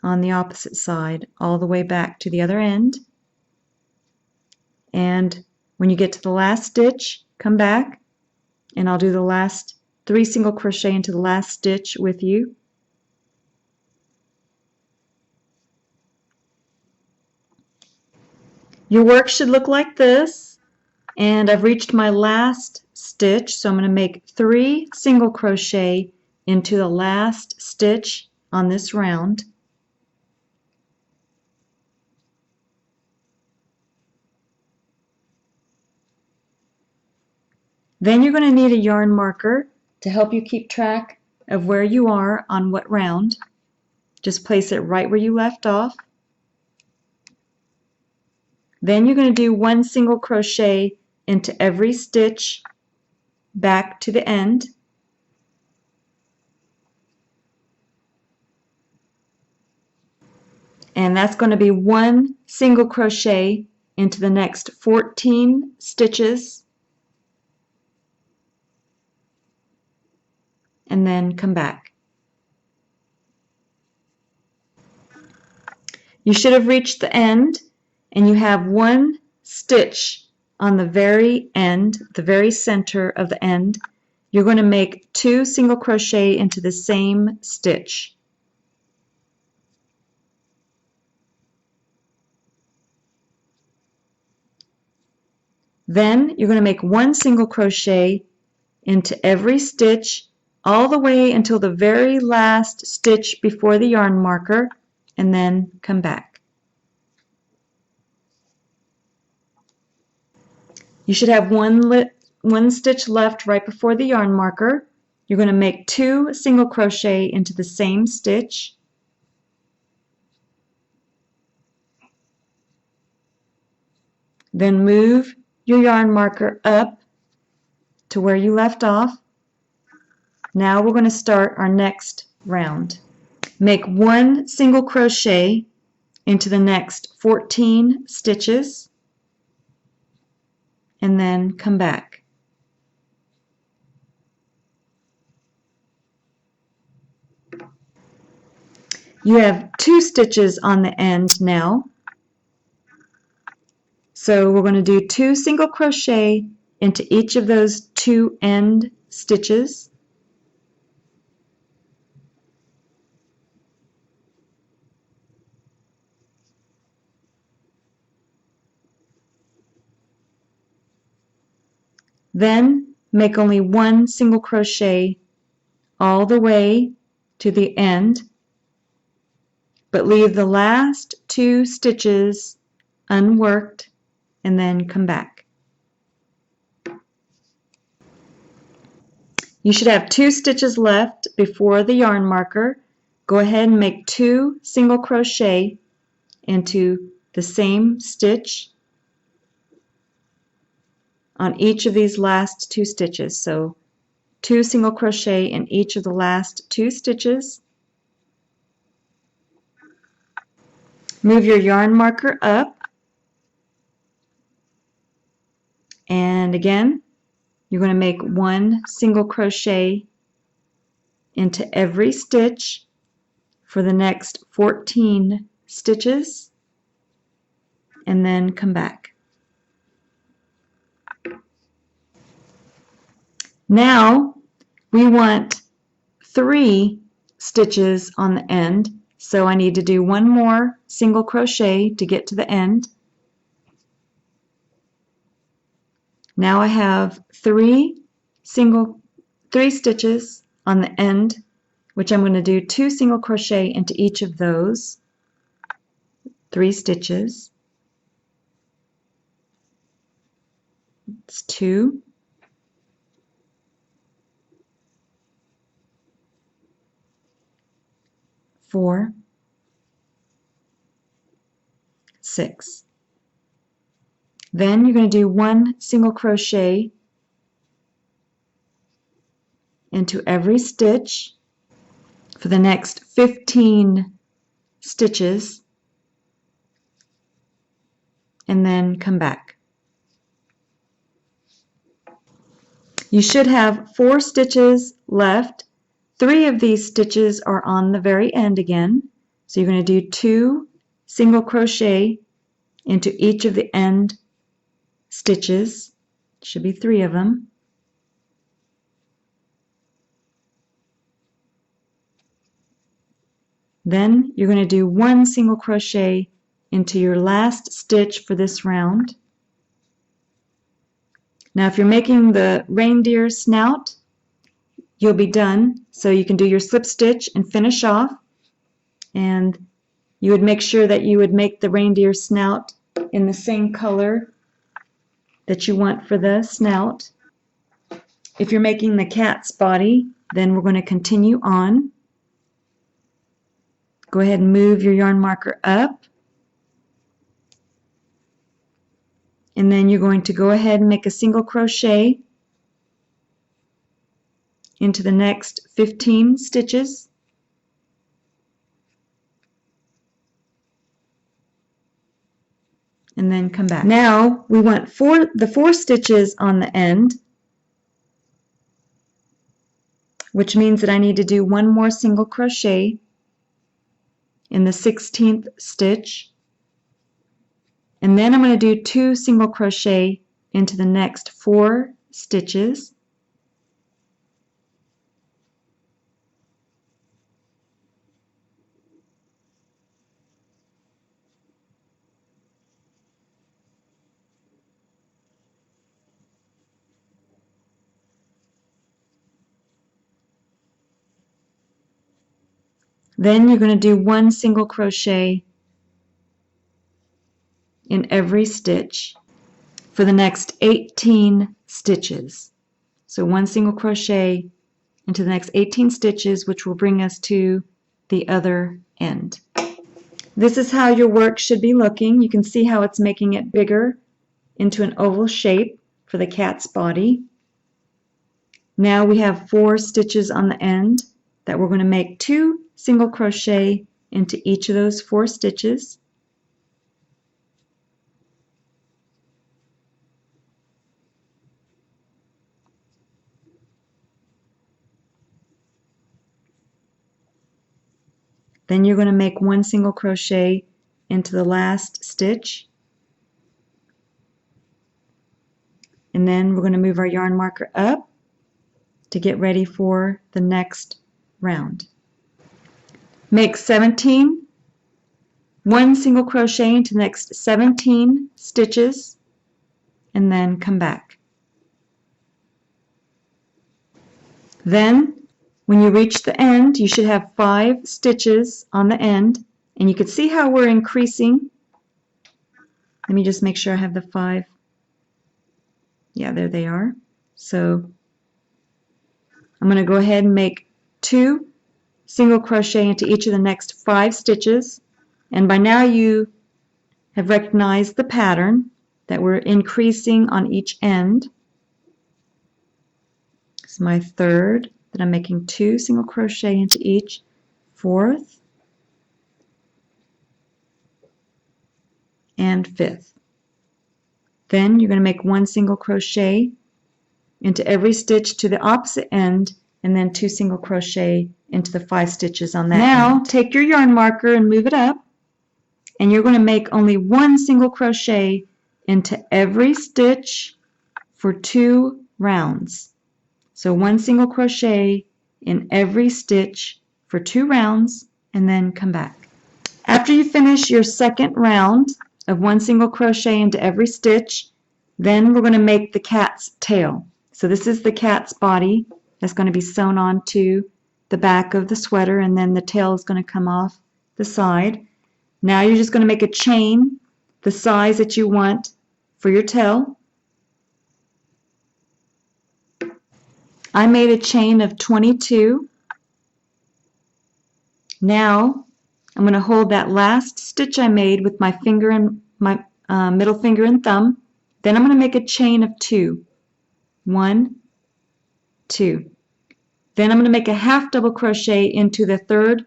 on the opposite side all the way back to the other end. And when you get to the last stitch, come back and I'll do the last 3 single crochet into the last stitch with you. Your work should look like this, and I've reached my last stitch, so I'm going to make 3 single crochet into the last stitch on this round. Then you're going to need a yarn marker to help you keep track of where you are on what round. Just place it right where you left off. Then you're going to do 1 single crochet into every stitch back to the end. And that's going to be 1 single crochet into the next 14 stitches. And then come back. You should have reached the end, and you have 1 stitch on the very end, the very center of the end. You're going to make 2 single crochet into the same stitch. Then you're going to make 1 single crochet into every stitch all the way until the very last stitch before the yarn marker, and then come back. You should have one stitch left right before the yarn marker. You're going to make 2 single crochet into the same stitch. Then move your yarn marker up to where you left off. Now we're going to start our next round. Make 1 single crochet into the next 14 stitches and then come back. You have 2 stitches on the end now. So we're going to do 2 single crochet into each of those 2 end stitches. Then make only 1 single crochet all the way to the end, but leave the last 2 stitches unworked and then come back. You should have 2 stitches left before the yarn marker. Go ahead and make 2 single crochet into the same stitch on each of these last 2 stitches. So 2 single crochet in each of the last 2 stitches. Move your yarn marker up, and again you're going to make 1 single crochet into every stitch for the next 14 stitches and then come back. Now we want 3 stitches on the end, so I need to do 1 more single crochet to get to the end. Now I have 3 stitches on the end, which I'm going to do 2 single crochet into each of those 3 stitches. It's 2. 4, 6. Then you're going to do 1 single crochet into every stitch for the next 15 stitches and then come back. You should have 4 stitches left 3 of these stitches are on the very end again. So you're going to do 2 single crochet into each of the end stitches. Should be 3 of them. Then you're going to do 1 single crochet into your last stitch for this round. Now if you're making the reindeer snout, you'll be done. So you can do your slip stitch and finish off. And you would make sure that you would make the reindeer snout in the same color that you want for the snout. If you're making the cat's body, then we're going to continue on. Go ahead and move your yarn marker up. And then you're going to go ahead and make a single crochet into the next 15 stitches. And then come back. Now we want the 4 stitches on the end, which means that I need to do 1 more single crochet in the 16th stitch. And then I'm going to do 2 single crochet into the next 4 stitches. Then you're going to do 1 single crochet in every stitch for the next 18 stitches. So 1 single crochet into the next 18 stitches, which will bring us to the other end. This is how your work should be looking. You can see how it's making it bigger into an oval shape for the cat's body. Now we have 4 stitches on the end that we're going to make 2 single crochet into each of those 4 stitches. Then you're going to make 1 single crochet into the last stitch. And then we're going to move our yarn marker up to get ready for the next round. Make 17, 1 single crochet into the next 17 stitches, and then come back. Then when you reach the end, you should have 5 stitches on the end, and you can see how we're increasing. Let me just make sure I have the 5. Yeah, there they are. So I'm going to go ahead and make 2 single crochet into each of the next 5 stitches, and by now you have recognized the pattern that we're increasing on each end. This is my 3rd, then I'm making 2 single crochet into each, 4th and 5th. Then you're going to make 1 single crochet into every stitch to the opposite end, and then 2 single crochet into the 5 stitches on that Now end. Take your yarn marker and move it up, and you're going to make only 1 single crochet into every stitch for 2 rounds. So 1 single crochet in every stitch for 2 rounds, and then come back. After you finish your second round of 1 single crochet into every stitch, then we're going to make the cat's tail. So this is the cat's body that's going to be sewn onto the back of the sweater, and then the tail is going to come off the side. Now you're just going to make a chain the size that you want for your tail. I made a chain of 22. Now I'm going to hold that last stitch I made with my finger and my middle finger and thumb. Then I'm going to make a chain of 2. 1, 2. Then I'm going to make a half double crochet into the 3rd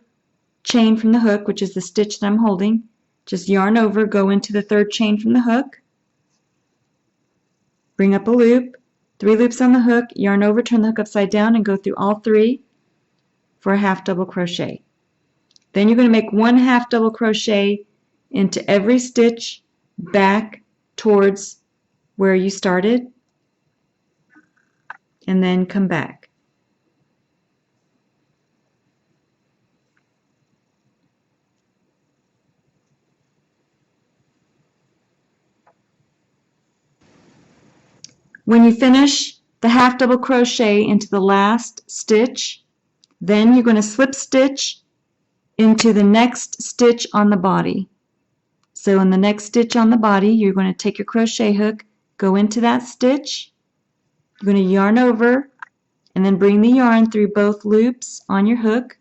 chain from the hook, which is the stitch that I'm holding. Just yarn over, go into the 3rd chain from the hook, bring up a loop, 3 loops on the hook, yarn over, turn the hook upside down, and go through all 3. for a half double crochet. Then you're going to make 1 half double crochet into every stitch back towards where you started, and then come back. When you finish the half double crochet into the last stitch, then you're going to slip stitch into the next stitch on the body. So in the next stitch on the body, you're going to take your crochet hook, go into that stitch, you're going to yarn over, and then bring the yarn through both loops on your hook.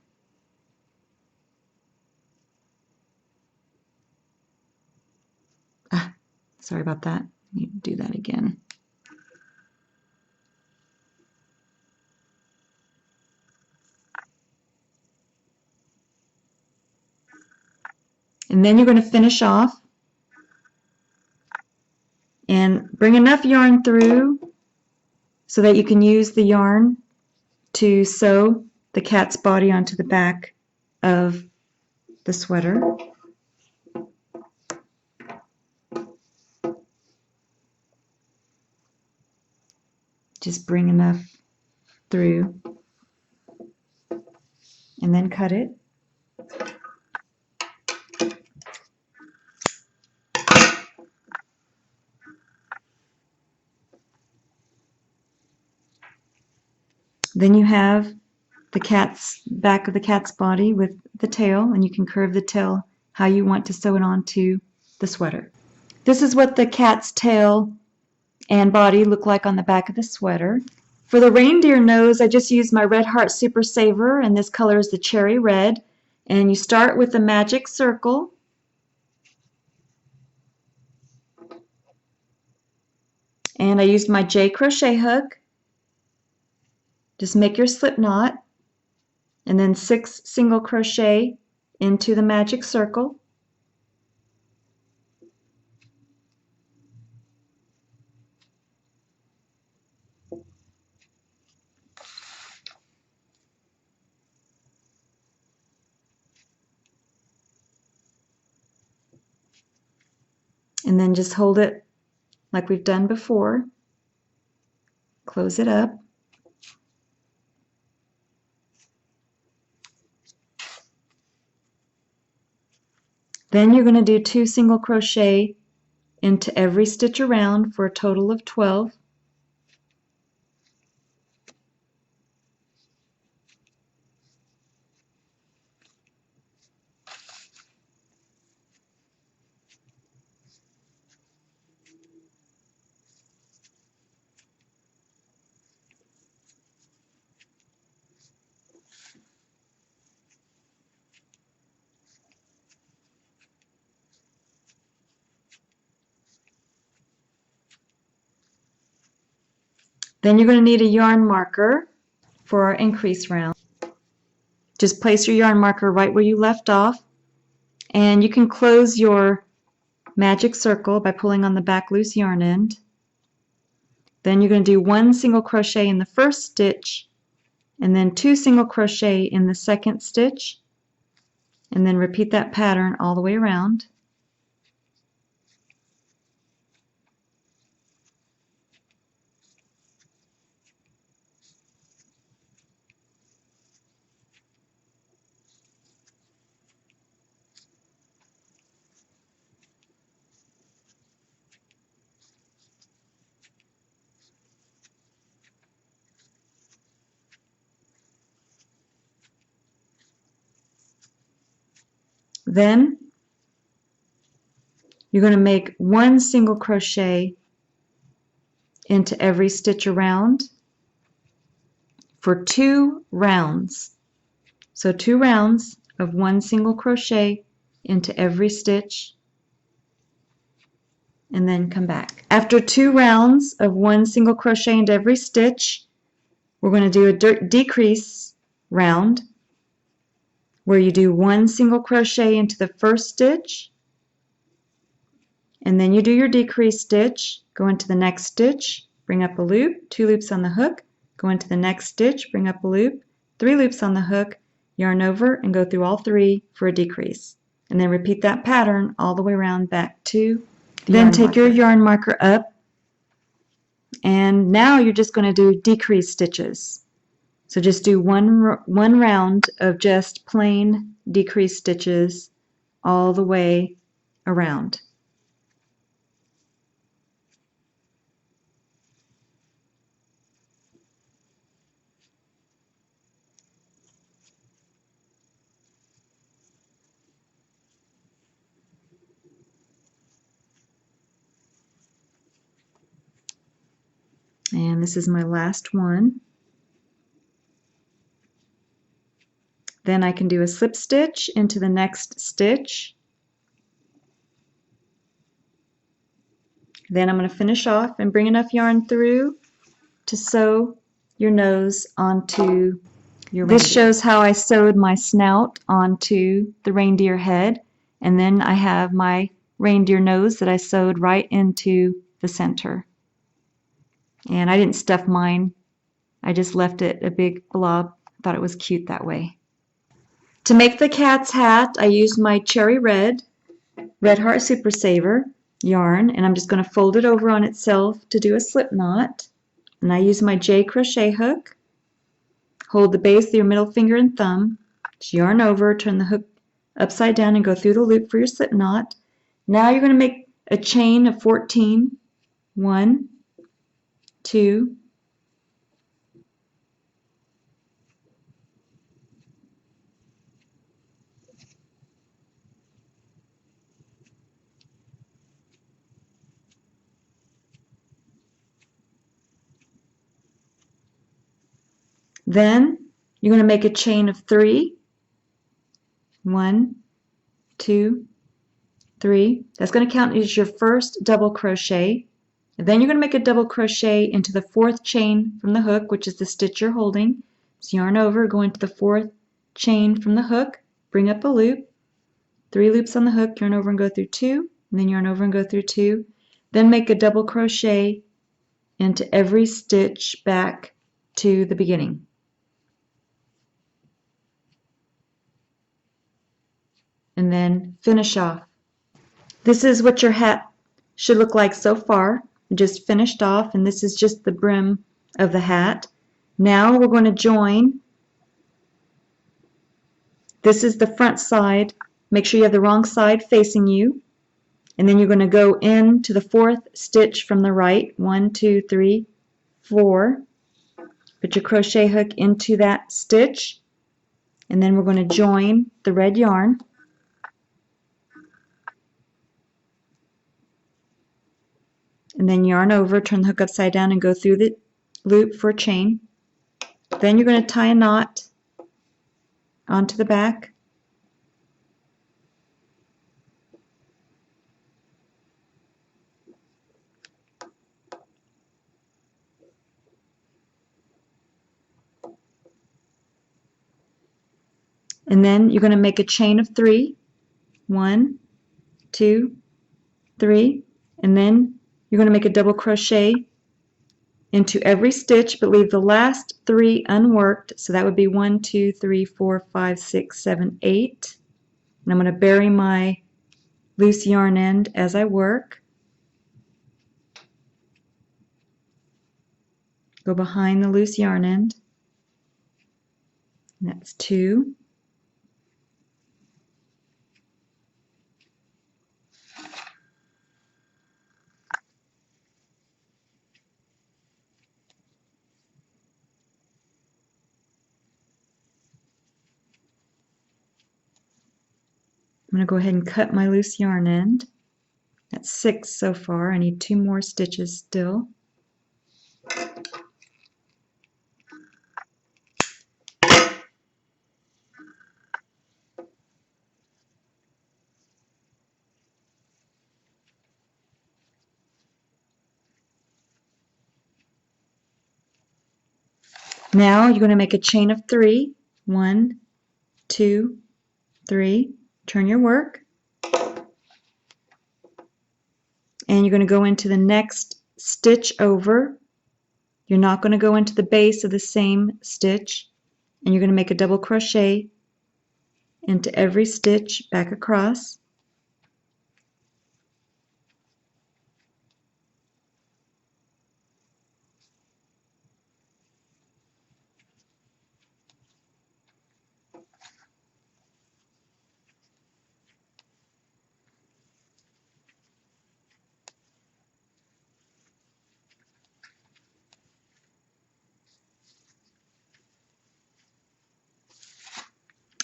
Sorry about that. I need to do that again. And then you're going to finish off and bring enough yarn through so that you can use the yarn to sew the cat's body onto the back of the sweater. Just bring enough through and then cut it. Then you have the back of the cat's body with the tail, and you can curve the tail how you want to sew it onto the sweater. This is what the cat's tail and body look like on the back of the sweater. For the reindeer nose, I just used my Red Heart Super Saver, and this color is the cherry red. And you start with the magic circle. And I used my J crochet hook. Just make your slip knot, and then 6 single crochet into the magic circle. And then just hold it like we've done before. Close it up. Then you're going to do 2 single crochet into every stitch around for a total of 12. Then you're going to need a yarn marker for our increase round. Just place your yarn marker right where you left off, and you can close your magic circle by pulling on the back loose yarn end. Then you're going to do 1 single crochet in the first stitch, and then 2 single crochet in the second stitch, and then repeat that pattern all the way around. Then you're going to make 1 single crochet into every stitch around for 2 rounds. So 2 rounds of 1 single crochet into every stitch, and then come back. After 2 rounds of 1 single crochet into every stitch, we're going to do a decrease round where you do 1 single crochet into the first stitch, and then you do your decrease stitch, go into the next stitch, bring up a loop, 2 loops on the hook, go into the next stitch, bring up a loop, 3 loops on the hook, yarn over, and go through all 3 for a decrease. And then repeat that pattern all the way around back to the yarn marker. Then take your yarn marker up, and now you're just going to do decrease stitches. So just do one round of just plain decrease stitches all the way around. And this is my last one. Then I can do a slip stitch into the next stitch. Then I'm going to finish off and bring enough yarn through to sew your nose onto your reindeer. This shows how I sewed my snout onto the reindeer head, and then I have my reindeer nose that I sewed right into the center. And I didn't stuff mine, I just left it a big blob. I thought it was cute that way. To make the cat's hat, I used my cherry red Heart Super Saver yarn, and I'm just going to fold it over on itself to do a slip knot. And I use my J crochet hook. Hold the base of your middle finger and thumb, just yarn over, turn the hook upside down and go through the loop for your slip knot. Now you're going to make a chain of 14. 1, 2, then you're going to make a chain of 3. 1, 2, 3. That's going to count as your first double crochet. And then you're going to make a double crochet into the 4th chain from the hook, which is the stitch you're holding. So yarn over, go into the 4th chain from the hook, bring up a loop, 3 loops on the hook, yarn over and go through 2, and then yarn over and go through 2. Then make a double crochet into every stitch back to the beginning. And then finish off. This is what your hat should look like so far. Just finished off, and this is just the brim of the hat. Now we're going to join. This is the front side. Make sure you have the wrong side facing you, and then you're going to go into the 4th stitch from the right. 1, 2, 3, 4. Put your crochet hook into that stitch, and then we're going to join the red yarn. And then yarn over, turn the hook upside down and go through the loop for a chain. Then you're going to tie a knot onto the back. And then you're going to make a chain of 3. 1, 2, 3, and then you're going to make a double crochet into every stitch, but leave the last 3 unworked. So that would be 1, 2, 3, 4, 5, 6, 7, 8. And I'm going to bury my loose yarn end as I work. Go behind the loose yarn end. And that's 2. I'm going to go ahead and cut my loose yarn end. That's 6 so far. I need 2 more stitches still. Now you're going to make a chain of 3. 1, 2, 3. Turn your work. And you're going to go into the next stitch over. You're not going to go into the base of the same stitch. And you're going to make a double crochet into every stitch back across.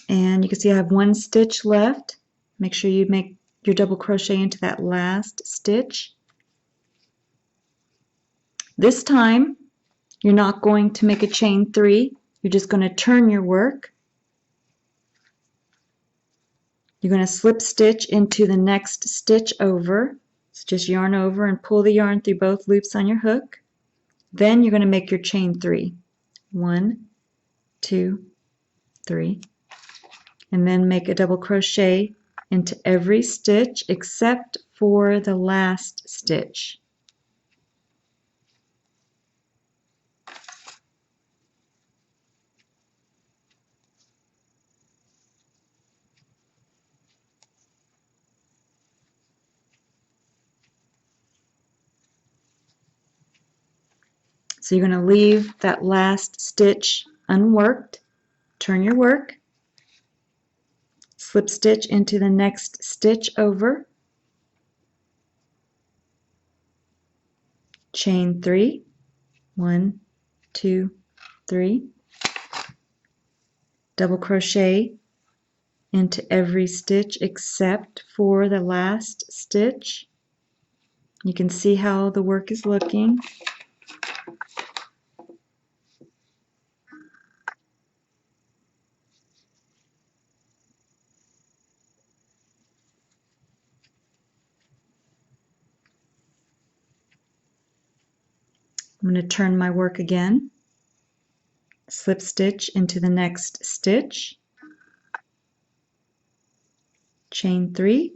And you can see I have one stitch left. Make sure you make your double crochet into that last stitch. This time you're not going to make a chain 3. You're just going to turn your work. You're going to slip stitch into the next stitch over. So just yarn over and pull the yarn through both loops on your hook. Then you're going to make your chain 3. 1, 2, 3. And then make a double crochet into every stitch except for the last stitch. So you're going to leave that last stitch unworked, turn your work, slip stitch into the next stitch over, chain 3, 1, 2, 3, double crochet into every stitch except for the last stitch. You can see how the work is looking. I'm going to turn my work again, slip stitch into the next stitch, chain 3,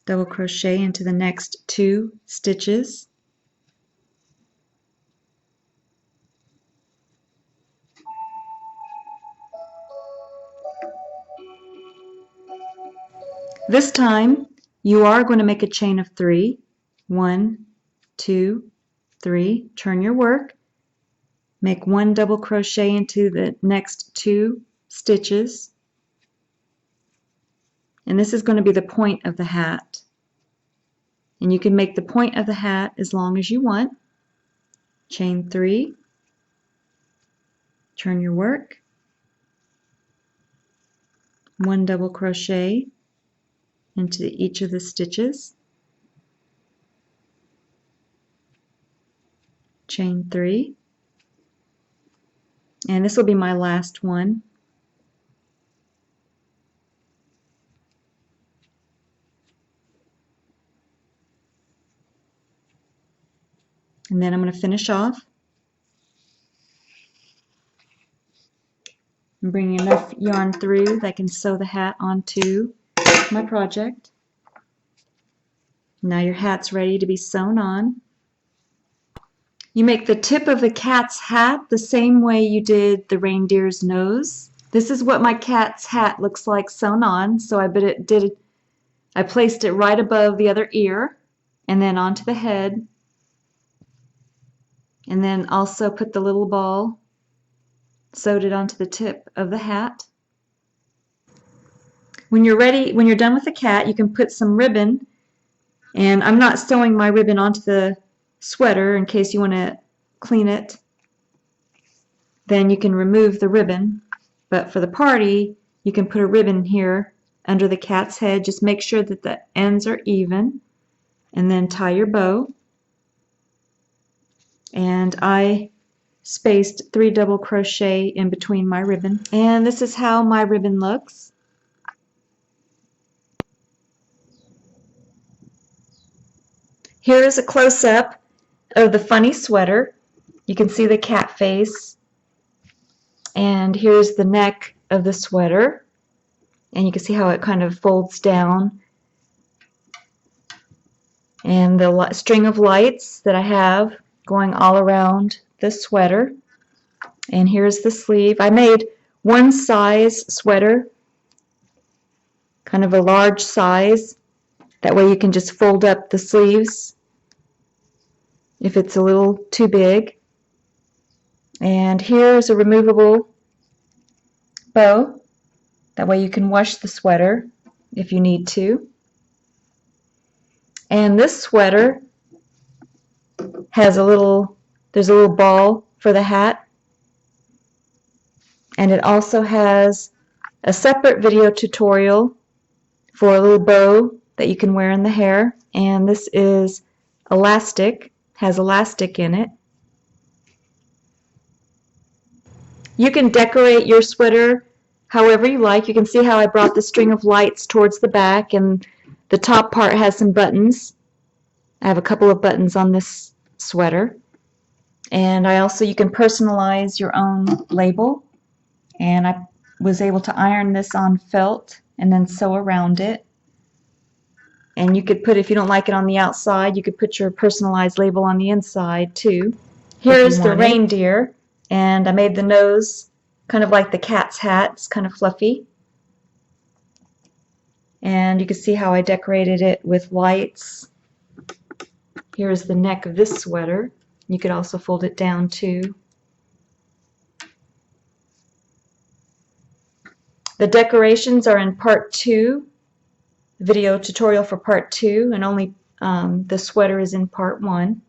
double crochet into the next 2 stitches, this time you are going to make a chain of 3. 1, 2, 3. Turn your work. Make 1 double crochet into the next 2 stitches. And this is going to be the point of the hat. And you can make the point of the hat as long as you want. Chain 3. Turn your work. 1 double crochet into each of the stitches. Chain 3. And this will be my last one. And then I'm going to finish off. I'm bringing enough yarn through that I can sew the hat onto my project. Now your hat's ready to be sewn on. You make the tip of the cat's hat the same way you did the reindeer's nose. This is what my cat's hat looks like sewn on. So I placed it right above the other ear and then onto the head, and then also put the little ball, sewed it onto the tip of the hat. When you're ready, when you're done with the cat, you can put some ribbon, and I'm not sewing my ribbon onto the sweater in case you want to clean it. Then you can remove the ribbon, but for the party you can put a ribbon here under the cat's head. Just make sure that the ends are even, and then tie your bow. And I spaced 3 double crochet in between my ribbon, and this is how my ribbon looks. Here is a close-up of the funny sweater. You can see the cat face, and here's the neck of the sweater, and you can see how it kind of folds down, and the string of lights that I have going all around the sweater. And here's the sleeve. I made one size sweater, kind of a large size. That way you can just fold up the sleeves if it's a little too big. And here's a removable bow. That way you can wash the sweater if you need to. And this sweater has there's a little ball for the hat. And it also has a separate video tutorial for a little bow that you can wear in the hair. And this is elastic, has elastic in it. You can decorate your sweater however you like. You can see how I brought the string of lights towards the back, and the top part has some buttons. I have a couple of buttons on this sweater. And you can personalize your own label. And I was able to iron this on felt and then sew around it. And you could put, if you don't like it on the outside, you could put your personalized label on the inside too. Here's the reindeer, and I made the nose kind of like the cat's hat. It's kind of fluffy. And you can see how I decorated it with lights. Here's the neck of this sweater. You could also fold it down too. The decorations are in part 2, video tutorial for part 2, and only the sweater is in part 1.